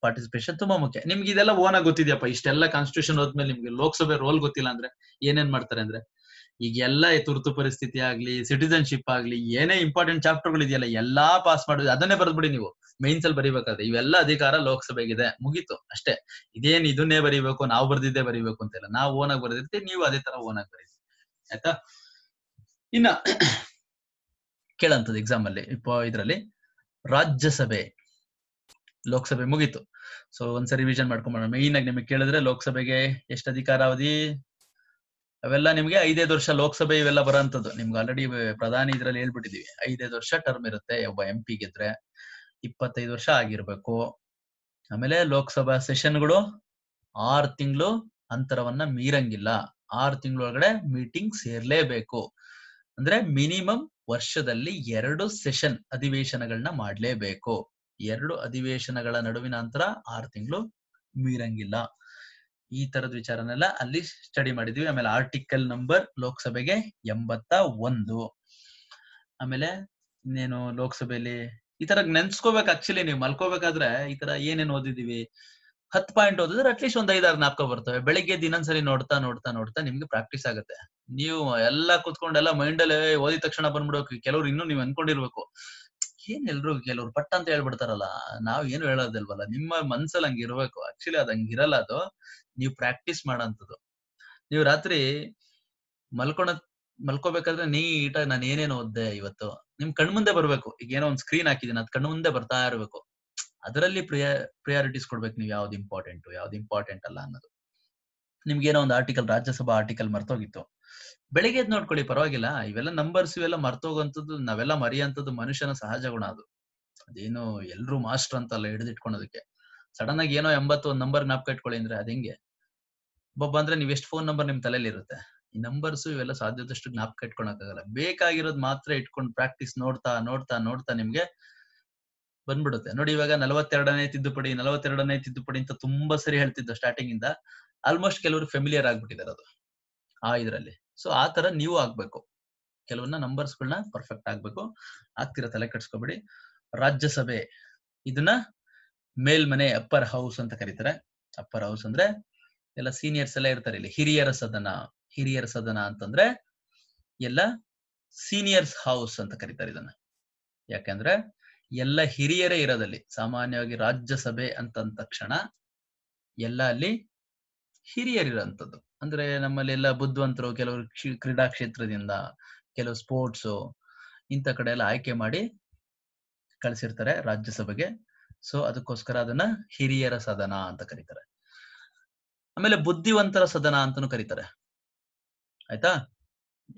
ಪಾರ್ಟಿಸಿಪೇಷನ್ ತುಂಬಾ ಮುಖ್ಯ. ನಿಮ್ಗೆ ಇದೆಲ್ಲ ಓನ್ ಆಗಿ ಗೊತ್ತಿದ್ಯಪ್ಪ, ಇಷ್ಟೆಲ್ಲ ಕಾನ್ಸ್ಟಿಟ್ಯೂಷನ್ ಹೋದ್ಮೇಲೆ ನಿಮ್ಗೆ ಲೋಕಸಭೆ ರೋಲ್ ಗೊತ್ತಿಲ್ಲ ಅಂದ್ರೆ ಏನೇನ್ ಮಾಡ್ತಾರೆ ಅಂದ್ರೆ, ಈಗ ಎಲ್ಲ ತುರ್ತು ಪರಿಸ್ಥಿತಿ ಆಗ್ಲಿ, ಸಿಟಿಸನ್ಶಿಪ್ ಆಗ್ಲಿ, ಏನೇ ಇಂಪಾರ್ಟೆಂಟ್ ಚಾಪ್ಟರ್ಗಳು ಇದೆಯಲ್ಲ ಎಲ್ಲಾ ಪಾಸ್ ಮಾಡೋದು, ಅದನ್ನೇ ಬರ್ದ್ಬಿಡಿ ನೀವು ಮೈನ್ಸ್ ಅಲ್ಲಿ ಬರೀಬೇಕಾದ್ರೆ. ಇವೆಲ್ಲ ಅಧಿಕಾರ ಲೋಕಸಭೆಗಿದೆ, ಮುಗೀತು ಅಷ್ಟೇ. ಇದೇನ್ ಇದನ್ನೇ ಬರೀಬೇಕು, ನಾವು ಬರ್ದಿದ್ದೇ ಬರೀಬೇಕು ಅಂತೆಲ್ಲ. ನಾವು ಓನ್ ಆಗಿ ಬರೆದಿರ್ತೀವಿ, ನೀವು ಅದೇ ತರ ಓನ್ ಆಗಿ ಬರೀರಿ, ಆಯ್ತಾ? ಇನ್ನ ಕೇಳಂತದ್ದು ಎಕ್ಸಾಮ್ ಅಲ್ಲಿ ಇದ್ರಲ್ಲಿ ರಾಜ್ಯಸಭೆ, ಲೋಕಸಭೆ ಮುಗೀತು. ಸೊ ಒಂದ್ಸರಿ ರಿವಿಷನ್ ಮಾಡ್ಕೊಂಡ್ಬರೋಣ. ಮೈನ್ ಆಗಿ ನಿಮಗೆ ಕೇಳಿದ್ರೆ ಲೋಕಸಭೆಗೆ ಎಷ್ಟು ಅಧಿಕಾರಾವಧಿ, ಅವೆಲ್ಲ ನಿಮ್ಗೆ 5 ವರ್ಷ ಲೋಕಸಭೆ ಇವೆಲ್ಲ ಬರೋಂಥದ್ದು. ನಿಮ್ಗೆ ಆಲ್ರೆಡಿ ಪ್ರಧಾನಿ ಇದ್ರಲ್ಲಿ ಹೇಳ್ಬಿಟ್ಟಿದೀವಿ, 5 ವರ್ಷ ಟರ್ಮ್ ಇರುತ್ತೆ. ಒಬ್ಬ MP ಗಿದ್ರೆ 25 ವರ್ಷ ಆಗಿರ್ಬೇಕು. ಆಮೇಲೆ ಲೋಕಸಭಾ ಸೆಷನ್ಗಳು 6 ತಿಂಗಳು ಅಂತರವನ್ನ ಮೀರಂಗಿಲ್ಲ. 6 ತಿಂಗಳೊಳಗಡೆ ಮೀಟಿಂಗ್ ಸೇರ್ಲೇಬೇಕು. ಅಂದ್ರೆ ಮಿನಿಮಮ್ ವರ್ಷದಲ್ಲಿ 2 ಸೆಷನ್ ಅಧಿವೇಶನಗಳನ್ನ ಮಾಡ್ಲೇಬೇಕು. 2 ಅಧಿವೇಶನಗಳ ನಡುವಿನ ಅಂತರ 6 ತಿಂಗಳು ಮೀರಂಗಿಲ್ಲ. ಈ ತರದ ವಿಚಾರನೆಲ್ಲ ಅಲ್ಲಿ ಸ್ಟಡಿ ಮಾಡಿದ್ವಿ. ಆಮೇಲೆ ಆರ್ಟಿಕಲ್ ನಂಬರ್ ಲೋಕಸಭೆಗೆ 81. ಆಮೇಲೆ ಇನ್ನೇನು ಲೋಕಸಭೆಯಲ್ಲಿ ಈ ತರ ನೆನ್ಸ್ಕೋಬೇಕು. ಆಕ್ಚುಲಿ ನೀವು ಮಲ್ಕೋಬೇಕಾದ್ರೆ ಈ ತರ ಏನೇನ್ ಓದಿದೀವಿ 10 ಪಾಯಿಂಟ್ ಓದಿದ್ರೆ ಅಟ್ಲೀಸ್ಟ್ ಒಂದ್ 5-6 ಜ್ಞಾಪಕ ಬರ್ತವೆ. ಬೆಳಿಗ್ಗೆ ಇನ್ನೊಂದ್ಸರಿ ನೋಡ್ತಾ ನೋಡ್ತಾ ನೋಡ್ತಾ ನಿಮ್ಗೆ ಪ್ರಾಕ್ಟೀಸ್ ಆಗುತ್ತೆ. ನೀವು ಎಲ್ಲ ಕುತ್ಕೊಂಡೆಲ್ಲ ಮೈಂಡ್ ಅಲ್ಲಿ ಓದಿದ ತಕ್ಷಣ ಬಂದ್ಬಿಡ್ಬೇಕು. ಕೆಲವ್ರು ಇನ್ನೂ ನೀವು ಅನ್ಕೊಂಡಿರ್ಬೇಕು, ಏನ್ ಕೆಲವ್ರು ಪಟ್ಟ ಅಂತ ಹೇಳ್ಬಿಡ್ತಾರಲ್ಲ, ನಾವ್ ಏನು ಹೇಳೋದಿಲ್ವಲ್ಲ. ನಿಮ್ಮ ಮನ್ಸಲ್ಲಿ ಹಂಗಿರ್ಬೇಕು. ಆಕ್ಚುಲಿ ಅದ್ ಹಂಗಿರಲ್ಲ. ಅದು ನೀವು ಪ್ರಾಕ್ಟೀಸ್ ಮಾಡೋಂಥದ್ದು. ನೀವು ರಾತ್ರಿ ಮಲ್ಕೋಬೇಕಾದ್ರೆ ನೀಟಾಗಿ ನಾನು ಏನೇನು ಓದ್ದೆ ಇವತ್ತು ನಿಮ್ ಕಣ್ಮುಂದೆ ಬರ್ಬೇಕು. ಈಗ ಏನೋ ಒಂದ್ ಸ್ಕ್ರೀನ್ ಹಾಕಿದೀನಿ, ಅದ್ ಕಣ್ಮುಂದೆ ಬರ್ತಾ ಇರ್ಬೇಕು. ಅದರಲ್ಲಿ ಪ್ರಿಯಾರಿಟೀಸ್ ಕೊಡ್ಬೇಕು ನೀವು, ಯಾವ್ದು ಇಂಪಾರ್ಟೆಂಟ್ ಅಲ್ಲ ಅನ್ನೋದು. ನಿಮ್ಗೇನೋ ಒಂದು ಆರ್ಟಿಕಲ್, ರಾಜ್ಯಸಭಾ ಆರ್ಟಿಕಲ್ ಮರ್ತೋಗಿತ್ತು, ಬೆಳಿಗ್ಗೆ ಎದ್ದು ನೋಡ್ಕೊಳ್ಳಿ, ಪರವಾಗಿಲ್ಲ. ಇವೆಲ್ಲ ನಂಬರ್ಸ್ ಇವೆಲ್ಲ ಮರ್ತೋಗಂತದ್ದು, ನಾವೆಲ್ಲ ಮರಿಯಂತದ್ದು ಮನುಷ್ಯನ ಸಹಜ ಗುಣ. ಅದೇನು ಎಲ್ರು ಮಾಸ್ಟರ್ ಅಂತಲ್ಲ ಹಿಡಿದಿಟ್ಕೊಳೋದಕ್ಕೆ. ಸಡನ್ ಆಗಿ ಏನೋ 81 ನಂಬರ್ ಜ್ಞಾಪಕ ಇಟ್ಕೊಳ್ಳಿ ಅಂದ್ರೆ ಅದ್ ಹೆಂಗೆ? ಒಬ್ಬ ಅಂದ್ರೆ ನೀವ್ ಎಷ್ಟು ಫೋನ್ ನಂಬರ್ ನಿಮ್ ತಲೆಯಲ್ಲಿ ಇರುತ್ತೆ. ಈ ನಂಬರ್ಸ್ ಇವೆಲ್ಲ ಸಾಧ್ಯದಷ್ಟು ಜ್ಞಾಪಕ ಇಟ್ಕೊಳಕ್ಕಾಗಲ್ಲ. ಬೇಕಾಗಿರೋದು ಮಾತ್ರ ಇಟ್ಕೊಂಡು ಪ್ರಾಕ್ಟೀಸ್ ನೋಡ್ತಾ ನೋಡ್ತಾ ನೋಡ್ತಾ ನಿಮ್ಗೆ ಬಂದ್ಬಿಡುತ್ತೆ. ನೋಡಿ, ಇವಾಗ 42ನೇ ತಿದ್ದುಪಡಿ ಅಂತ ತುಂಬಾ ಸರಿ ಹೇಳ್ತಿದ್ದ ಸ್ಟಾರ್ಟಿಂಗ್ ಇಂದ. ಆಲ್ಮೋಸ್ಟ್ ಕೆಲವರು ಫೆಮಿಲಿಯರ್ ಆಗ್ಬಿಟ್ಟಿದ್ದಾರೆ ಅದು ಇದ್ರಲ್ಲಿ. ಸೊ ಆ ತರ ನೀವು ಆಗ್ಬೇಕು. ಕೆಲವನ್ನ ನಂಬರ್ಸ್ ಗಳನ್ನ ಪರ್ಫೆಕ್ಟ್ ಆಗ್ಬೇಕು. ಆಗ್ತಿರ, ತಲೆ ಕೆಡ್ಸ್ಕೊಬೇಡಿ. ರಾಜ್ಯಸಭೆ ಇದನ್ನ ಮೇಲ್ಮನೆ, ಅಪ್ಪರ್ ಹೌಸ್ ಅಂತ ಕರೀತಾರೆ. ಅಪ್ಪರ್ ಹೌಸ್ ಅಂದ್ರೆ ಎಲ್ಲ ಸೀನಿಯರ್ಸ್ ಎಲ್ಲ ಇರ್ತಾರೆ ಇಲ್ಲಿ. ಹಿರಿಯರ ಸದನ ಅಂತಂದ್ರೆ ಎಲ್ಲ ಸೀನಿಯರ್ಸ್ ಹೌಸ್ ಅಂತ ಕರೀತಾರೆ ಇದನ್ನ. ಯಾಕಂದ್ರೆ ಎಲ್ಲ ಹಿರಿಯರೇ ಇರೋದಲ್ಲಿ. ಸಾಮಾನ್ಯವಾಗಿ ರಾಜ್ಯಸಭೆ ಅಂತಂದ ತಕ್ಷಣ ಎಲ್ಲ ಅಲ್ಲಿ ಹಿರಿಯರಿರೋಂಥದ್ದು. ಅಂದ್ರೆ ನಮ್ಮಲ್ಲಿ ಎಲ್ಲ ಬುದ್ಧಿವಂತರು, ಕೆಲವರು ಕ್ರೀಡಾ ಕ್ಷೇತ್ರದಿಂದ, ಕೆಲವು ಸ್ಪೋರ್ಟ್ಸ್, ಇಂಥ ಕಡೆ ಎಲ್ಲ ಆಯ್ಕೆ ಮಾಡಿ ಕಳಿಸಿರ್ತಾರೆ ರಾಜ್ಯಸಭೆಗೆ. ಸೊ ಅದಕ್ಕೋಸ್ಕರ ಅದನ್ನ ಹಿರಿಯರ ಸದನ ಅಂತ ಕರೀತಾರೆ. ಆಮೇಲೆ ಬುದ್ಧಿವಂತರ ಸದನ ಅಂತಾನೂ ಕರೀತಾರೆ, ಆಯ್ತಾ?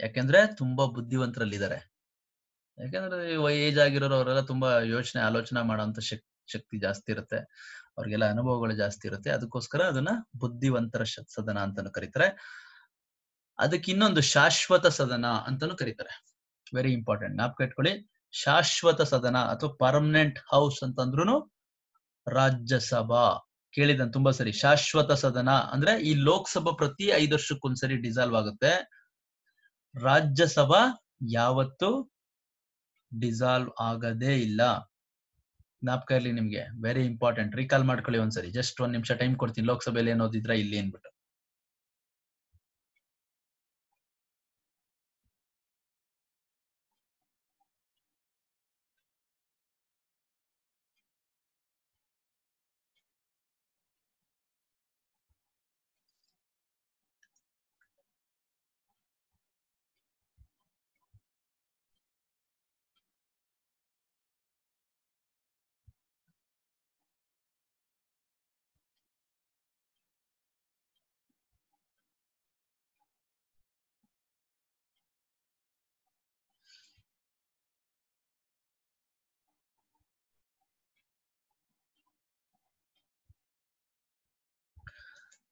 ಯಾಕೆಂದ್ರೆ ತುಂಬಾ ಬುದ್ಧಿವಂತರಲ್ಲಿದ್ದಾರೆ. ಯಾಕಂದ್ರೆ ಏಜ್ ಆಗಿರೋರು ಅವರೆಲ್ಲ ತುಂಬಾ ಆಲೋಚನೆ ಮಾಡೋಂಥ ಶಕ್ತಿ ಜಾಸ್ತಿ ಇರುತ್ತೆ. ಅವ್ರಿಗೆಲ್ಲ ಅನುಭವಗಳು ಜಾಸ್ತಿ ಇರುತ್ತೆ. ಅದಕ್ಕೋಸ್ಕರ ಅದನ್ನ ಬುದ್ಧಿವಂತರ ಸದನ ಅಂತಾನು ಕರೀತಾರೆ. ಅದಕ್ಕೆ ಇನ್ನೊಂದು ಶಾಶ್ವತ ಸದನ ಅಂತಾನು ಕರೀತಾರೆ. ವೆರಿ ಇಂಪಾರ್ಟೆಂಟ್, ಜ್ಞಾಪಕ ಇಟ್ಕೊಳ್ಳಿ. ಶಾಶ್ವತ ಸದನ ಅಥವಾ ಪರ್ಮನೆಂಟ್ ಹೌಸ್ ಅಂತಂದ್ರೂ ರಾಜ್ಯಸಭಾ. ಕೇಳಿದನ್ ತುಂಬಾ ಸರಿ. ಶಾಶ್ವತ ಸದನ ಅಂದ್ರೆ ಈ ಲೋಕಸಭಾ ಪ್ರತಿ 5 ವರ್ಷಕ್ಕೊಂದ್ಸರಿ ಡಿಸಾಲ್ವ್ ಆಗುತ್ತೆ. ರಾಜ್ಯಸಭಾ ಯಾವತ್ತು ಡಿಸಾಲ್ವ್ ಆಗದೇ ಇಲ್ಲ. ಜ್ಞಾಪಕ ಇರ್ಲಿ ನಿಮ್ಗೆ, ವೆರಿ ಇಂಪಾರ್ಟೆಂಟ್. ರೀಕಾಲ್ ಮಾಡ್ಕೊಳ್ಳಿ ಒಂದ್ಸರಿ. ಜಸ್ಟ್ 1 ನಿಮಿಷ ಟೈಮ್ ಕೊಡ್ತೀನಿ. ಲೋಕಸಭೆಯಲ್ಲಿ ಏನೋದಿದ್ರ ಇಲ್ಲಿ ಏನ್ಬಿಟ್ಟು.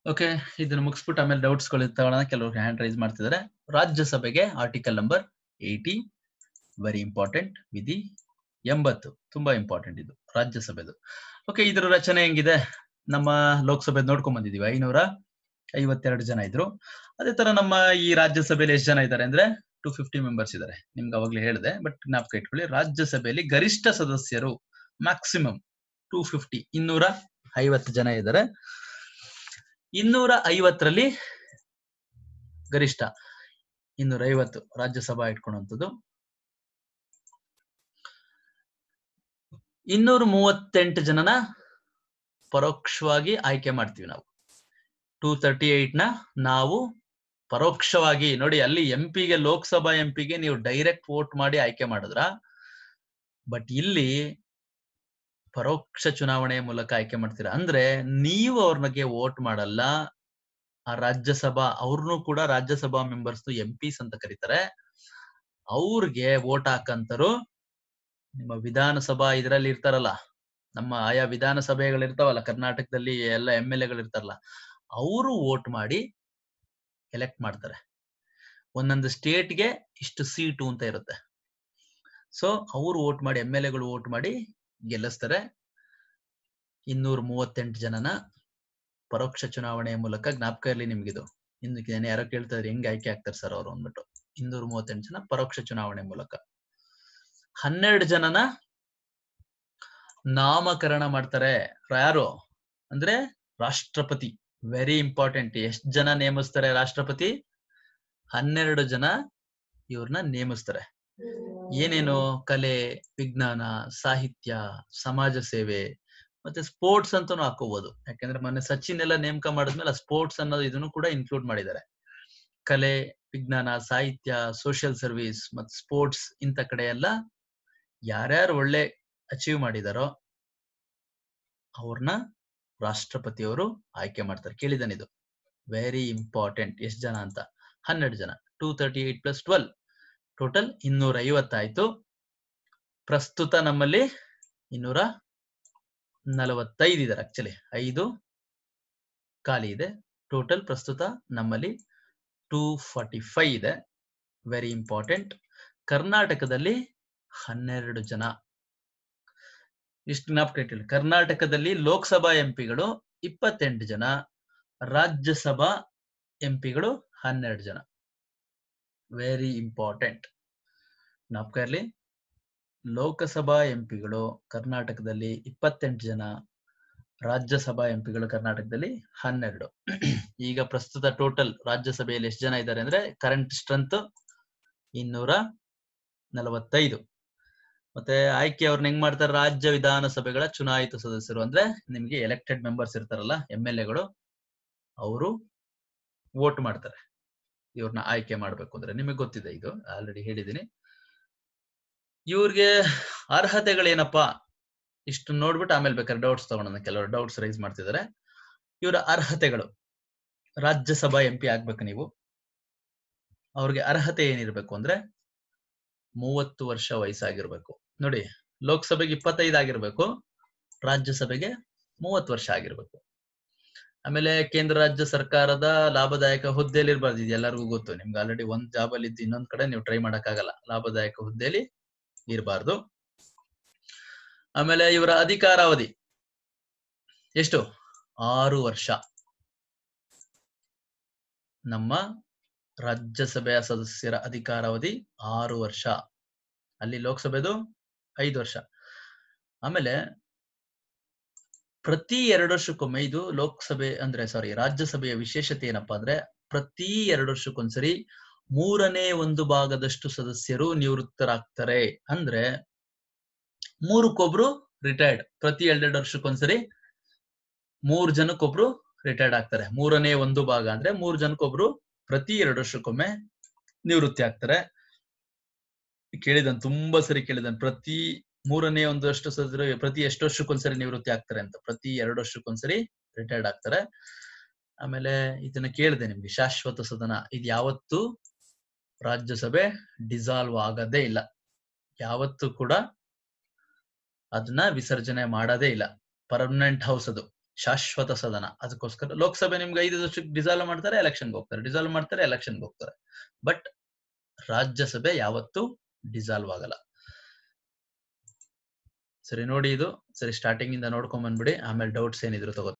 ಓಕೆ, ಇದನ್ನ ಮುಗಿಸ್ಬಿಟ್ಟು ಆಮೇಲೆ ಡೌಟ್ಸ್ ತಗೊಳ್ಳೋಣ. ಕೆಲವರು ಹ್ಯಾಂಡ್ ರೈಸ್ ಮಾಡ್ತಿದ್ದಾರೆ. ರಾಜ್ಯಸಭೆಗೆ ಆರ್ಟಿಕಲ್ ನಂಬರ್ 80 ವೆರಿ ಇಂಪಾರ್ಟೆಂಟ್. ವಿಧಿ 80 ತುಂಬಾ ಇಂಪಾರ್ಟೆಂಟ್ ಇದು ರಾಜ್ಯಸಭೆದು. ಓಕೆ, ಇದರ ರಚನೆ ಹೆಂಗಿದೆ? ನಮ್ಮ ಲೋಕಸಭೆ ನೋಡ್ಕೊಂಡ್ ಬಂದಿದೀವಿ. 552 ಜನ ಇದ್ರು. ಅದೇ ತರ ನಮ್ಮ ಈ ರಾಜ್ಯಸಭೆಯಲ್ಲಿ ಎಷ್ಟು ಜನ ಇದ್ದಾರೆ ಅಂದ್ರೆ 250 ಮೆಂಬರ್ಸ್ ಇದ್ದಾರೆ. ನಿಮ್ಗೆ ಅವಾಗ್ಲೇ ಹೇಳಿದೆ, ಬಟ್ ಜ್ಞಾಪಕ ಇಟ್ಕೊಳ್ಳಿ. ರಾಜ್ಯಸಭೆಯಲ್ಲಿ ಗರಿಷ್ಠ ಸದಸ್ಯರು ಮ್ಯಾಕ್ಸಿಮಮ್ 250 250 ಜನ ಇದ್ದಾರೆ. 250ರಲ್ಲಿ ಗರಿಷ್ಠ 250 ರಾಜ್ಯಸಭಾ ಇಟ್ಕೊಳ್ಳುವಂಥದ್ದು. 238 ಜನನ ಪರೋಕ್ಷವಾಗಿ ಆಯ್ಕೆ ಮಾಡ್ತೀವಿ ನಾವು. 238 ನಾವು ಪರೋಕ್ಷವಾಗಿ ನೋಡಿ. ಅಲ್ಲಿ ಎಂಪಿಗೆ, ಲೋಕಸಭಾ ಎಂಪಿಗೆ ನೀವು ಡೈರೆಕ್ಟ್ ವೋಟ್ ಮಾಡಿ ಆಯ್ಕೆ ಮಾಡಿದ್ರ, ಬಟ್ ಇಲ್ಲಿ ಪರೋಕ್ಷ ಚುನಾವಣೆಯ ಮೂಲಕ ಆಯ್ಕೆ ಮಾಡ್ತೀರಾ. ಅಂದ್ರೆ ನೀವು ಅವ್ರಿಗೆ ವೋಟ್ ಮಾಡಲ್ಲ. ಆ ರಾಜ್ಯಸಭಾ ಅವ್ರನ್ನು ಕೂಡ ರಾಜ್ಯಸಭಾ ಮೆಂಬರ್ಸ್ ಎಂಪಿಸ್ ಅಂತ ಕರೀತಾರೆ. ಅವ್ರಿಗೆ ವೋಟ್ ಹಾಕಂತರು ನಿಮ್ಮ ವಿಧಾನಸಭಾ ಇದರಲ್ಲಿ ಇರ್ತಾರಲ್ಲ, ನಮ್ಮ ಆಯಾ ವಿಧಾನಸಭೆಗಳಿರ್ತಾವಲ್ಲ ಕರ್ನಾಟಕದಲ್ಲಿ, ಎಲ್ಲ MLA ಗಳು ಇರ್ತಾರಲ್ಲ, ಅವರು ವೋಟ್ ಮಾಡಿ ಎಲೆಕ್ಟ್ ಮಾಡ್ತಾರೆ. ಒಂದೊಂದು ಸ್ಟೇಟ್ಗೆ ಇಷ್ಟು ಸೀಟು ಅಂತ ಇರುತ್ತೆ. ಸೊ ಅವ್ರು ವೋಟ್ ಮಾಡಿ, MLA ಗಳು ವೋಟ್ ಮಾಡಿ ಗೆಲ್ಲಿಸ್ತಾರೆ. 238 ಜನನ ಪರೋಕ್ಷ ಚುನಾವಣೆಯ ಮೂಲಕ. ಜ್ಞಾಪಕ ಇರಲಿ ನಿಮ್ಗಿದು. ಇನ್ನು ಯಾರೋ ಕೇಳ್ತಾ ಇದ್ರೆ ಹೆಂಗ್ ಆಯ್ಕೆ ಆಗ್ತಾರೆ ಸರ್ ಅವರು ಅಂದ್ಬಿಟ್ಟು. 238 ಜನ ಪರೋಕ್ಷ ಚುನಾವಣೆ ಮೂಲಕ. 12 ಜನನ ನಾಮಕರಣ ಮಾಡ್ತಾರೆ. ಯಾರು ಅಂದ್ರೆ ರಾಷ್ಟ್ರಪತಿ. Very important. ಎಷ್ಟು ಜನ ನೇಮಿಸ್ತಾರೆ ರಾಷ್ಟ್ರಪತಿ? 12 ಜನ ಇವ್ರನ್ನ ನೇಮಿಸ್ತಾರೆ. ಏನೇನು? ಕಲೆ, ವಿಜ್ಞಾನ, ಸಾಹಿತ್ಯ, ಸಮಾಜ ಸೇವೆ, ಮತ್ತೆ ಸ್ಪೋರ್ಟ್ಸ್ ಅಂತಾನು ಹಾಕೋಬಹುದು. ಯಾಕಂದ್ರೆ ಮೊನ್ನೆ ಸಚಿನ್ ಎಲ್ಲ ನೇಮಕ ಮಾಡಿದ್ಮೇಲೆ ಸ್ಪೋರ್ಟ್ಸ್ ಅನ್ನೋದು ಇದನ್ನು ಕೂಡ ಇನ್ಕ್ಲೂಡ್ ಮಾಡಿದ್ದಾರೆ. ಕಲೆ, ವಿಜ್ಞಾನ, ಸಾಹಿತ್ಯ, ಸೋಷಿಯಲ್ ಸರ್ವಿಸ್ ಮತ್ತು ಸ್ಪೋರ್ಟ್ಸ್ ಇಂಥ ಕಡೆ ಎಲ್ಲ ಯಾರ್ಯಾರು ಒಳ್ಳೆ ಅಚೀವ್ ಮಾಡಿದಾರೋ ಅವ್ರನ್ನ ರಾಷ್ಟ್ರಪತಿಯವರು ಆಯ್ಕೆ ಮಾಡ್ತಾರೆ. ಕೇಳಿದಾನಿದು ವೆರಿ ಇಂಪಾರ್ಟೆಂಟ್. ಎಷ್ಟು ಜನ ಅಂತ? 12 ಜನ. 238 + 12 ಟೋಟಲ್ 250 ಆಯ್ತು. ಪ್ರಸ್ತುತ ನಮ್ಮಲ್ಲಿ 245 ಇದ್ದಾರೆ. ಆಕ್ಚುಲಿ 5 ಖಾಲಿ ಇದೆ. ಟೋಟಲ್ ಪ್ರಸ್ತುತ ನಮ್ಮಲ್ಲಿ 245 ಇದೆ. Very important. ಕರ್ನಾಟಕದಲ್ಲಿ 12 ಜನ. ಇಷ್ಟು ಜ್ಞಾಪಕ ಇಟ್ಕೊಳ್ಳಿ. ಕರ್ನಾಟಕದಲ್ಲಿ ಲೋಕಸಭಾ ಎಂಪಿಗಳು 28 ಜನ, ರಾಜ್ಯಸಭಾ ಎಂಪಿಗಳು 12 ಜನ. Very important. ಜ್ಞಾಪಕ ಇರಲಿ. ಲೋಕಸಭಾ ಎಂಪಿಗಳು ಕರ್ನಾಟಕದಲ್ಲಿ 28 ಜನ, ರಾಜ್ಯಸಭಾ ಎಂಪಿಗಳು ಕರ್ನಾಟಕದಲ್ಲಿ 12. ಈಗ ಪ್ರಸ್ತುತ ಟೋಟಲ್ ರಾಜ್ಯಸಭೆಯಲ್ಲಿ ಎಷ್ಟು ಜನ ಇದ್ದಾರೆ ಅಂದ್ರೆ ಕರೆಂಟ್ ಸ್ಟ್ರೆಂತ್ 245. ಮತ್ತೆ ಆಯ್ಕೆ ಅವ್ರನ್ನ ಹೆಂಗ್ ಮಾಡ್ತಾರೆ? ರಾಜ್ಯ ವಿಧಾನಸಭೆಗಳ ಚುನಾಯಿತ ಸದಸ್ಯರು. ಅಂದ್ರೆ ನಿಮ್ಗೆ ಎಲೆಕ್ಟೆಡ್ ಮೆಂಬರ್ಸ್ ಇರ್ತಾರಲ್ಲ, MLA ಗಳು, ಅವರು ವೋಟ್ ಮಾಡ್ತಾರೆ ಇವ್ರನ್ನ ಆಯ್ಕೆ ಮಾಡ್ಬೇಕು ಅಂದ್ರೆ. ನಿಮಗೆ ಗೊತ್ತಿದೆ, ಇದು ಆಲ್ರೆಡಿ ಹೇಳಿದೀನಿ. ಇವ್ರಿಗೆ ಅರ್ಹತೆಗಳೇನಪ್ಪಾ? ಇಷ್ಟು ನೋಡ್ಬಿಟ್ಟು ಆಮೇಲೆ ಬೇಕಾದ್ರೆ ಡೌಟ್ಸ್ ತಗೊಳ್ಳೋಣ. ಕೆಲವರು ಡೌಟ್ಸ್ ರೈಸ್ ಮಾಡ್ತಿದ್ದಾರೆ. ಇವರ ಅರ್ಹತೆಗಳು: ರಾಜ್ಯಸಭಾ MP ಆಗ್ಬೇಕು ನೀವು. ಅವ್ರಿಗೆ ಅರ್ಹತೆ ಏನಿರ್ಬೇಕು ಅಂದ್ರೆ 30 ವರ್ಷ ವಯಸ್ಸಾಗಿರ್ಬೇಕು. ನೋಡಿ, ಲೋಕಸಭೆಗೆ 25 ಆಗಿರ್ಬೇಕು, ರಾಜ್ಯಸಭೆಗೆ 30 ವರ್ಷ ಆಗಿರ್ಬೇಕು. ಆಮೇಲೆ ಕೇಂದ್ರ ರಾಜ್ಯ ಸರ್ಕಾರದ ಲಾಭದಾಯಕ ಹುದ್ದೆಯಲ್ಲಿ ಇರಬಾರ್ದು. ಇದು ಎಲ್ಲರಿಗೂ ಗೊತ್ತು. ನಿಮ್ಗೆ ಆಲ್ರೆಡಿ ಒಂದ್ ಜಾಬ್ ಅಲ್ಲಿ ಇದ್ದು ಇನ್ನೊಂದ್ ಕಡೆ ನೀವು ಟ್ರೈ ಮಾಡಕ್ಕಾಗಲ್ಲ. ಲಾಭದಾಯಕ ಹುದ್ದೆಯಲ್ಲಿ ಇರಬಾರ್ದು. ಆಮೇಲೆ ಇವರ ಅಧಿಕಾರಾವಧಿ ಎಷ್ಟು? 6 ವರ್ಷ. ನಮ್ಮ ರಾಜ್ಯಸಭೆಯ ಸದಸ್ಯರ ಅಧಿಕಾರಾವಧಿ 6 ವರ್ಷ. ಅಲ್ಲಿ ಲೋಕಸಭೆದು 5 ವರ್ಷ. ಆಮೇಲೆ ಪ್ರತಿ 2 ವರ್ಷಕ್ಕೊಮ್ಮೆ, ಇದು ಲೋಕಸಭೆ ಅಂದ್ರೆ ರಾಜ್ಯಸಭೆಯ ವಿಶೇಷತೆ ಏನಪ್ಪಾ ಅಂದ್ರೆ, ಪ್ರತಿ 2 ವರ್ಷಕ್ಕೊಂದ್ಸರಿ 3/1 ಭಾಗದಷ್ಟು ಸದಸ್ಯರು ನಿವೃತ್ತರಾಗ್ತಾರೆ. ಅಂದ್ರೆ 3ಕ್ಕೊಬ್ರು ರಿಟೈರ್ಡ್. ಪ್ರತಿ 2 ವರ್ಷಕ್ಕೊಂದ್ಸರಿ 3 ಜನಕ್ಕೊಬ್ರು ರಿಟೈರ್ಡ್ ಆಗ್ತಾರೆ. 3/1 ಭಾಗ ಅಂದ್ರೆ 3 ಜನಕ್ಕೊಬ್ರು ಪ್ರತಿ 2 ವರ್ಷಕ್ಕೊಮ್ಮೆ ನಿವೃತ್ತಿ ಆಗ್ತಾರೆ. ಕೇಳಿದನ್, ತುಂಬಾ ಸರಿ ಕೇಳಿದನ್. ಪ್ರತಿ 3/1 ಸದಸ್ಯರು ಪ್ರತಿ ಎಷ್ಟು ವರ್ಷಕ್ಕೊಂದ್ಸರಿ ನಿವೃತ್ತಿ ಆಗ್ತಾರೆ ಅಂತ. ಪ್ರತಿ 2 ವರ್ಷಕ್ಕೊಂದ್ಸರಿ ರಿಟೈರ್ಡ್ ಆಗ್ತಾರೆ. ಆಮೇಲೆ ಇದನ್ನ ಕೇಳಿದೆ ನಿಮ್ಗೆ, ಶಾಶ್ವತ ಸದನ. ಇದು ಯಾವತ್ತು ರಾಜ್ಯಸಭೆ ಡಿಸಾಲ್ವ್ ಆಗದೇ ಇಲ್ಲ. ಯಾವತ್ತು ಕೂಡ ಅದನ್ನ ವಿಸರ್ಜನೆ ಮಾಡದೇ ಇಲ್ಲ. ಪರ್ಮನೆಂಟ್ ಹೌಸ್ ಅದು. ಶಾಶ್ವತ ಸದನ. ಅದಕ್ಕೋಸ್ಕರ ಲೋಕಸಭೆ ನಿಮ್ಗೆ 5 ವರ್ಷಕ್ಕೆ ಡಿಸಾಲ್ವ್ ಮಾಡ್ತಾರೆ, ಎಲೆಕ್ಷನ್ಗೆ ಹೋಗ್ತಾರೆ, ಡಿಸಾಲ್ವ್ ಮಾಡ್ತಾರೆ, ಎಲೆಕ್ಷನ್ಗೆ ಹೋಗ್ತಾರೆ. ಬಟ್ ರಾಜ್ಯಸಭೆ ಯಾವತ್ತೂ ಡಿಸಾಲ್ವ್ ಆಗಲ್ಲ. ಸರಿ ನೋಡಿ ಇದು. ಸರಿ ಸ್ಟಾರ್ಟಿಂಗ್ ಇಂದ ನೋಡ್ಕೊಂಡ್ ಬಂದ್ಬಿಡಿ, ಆಮೇಲೆ ಡೌಟ್ಸ್ ಏನಿದ್ರು ತಗೋ.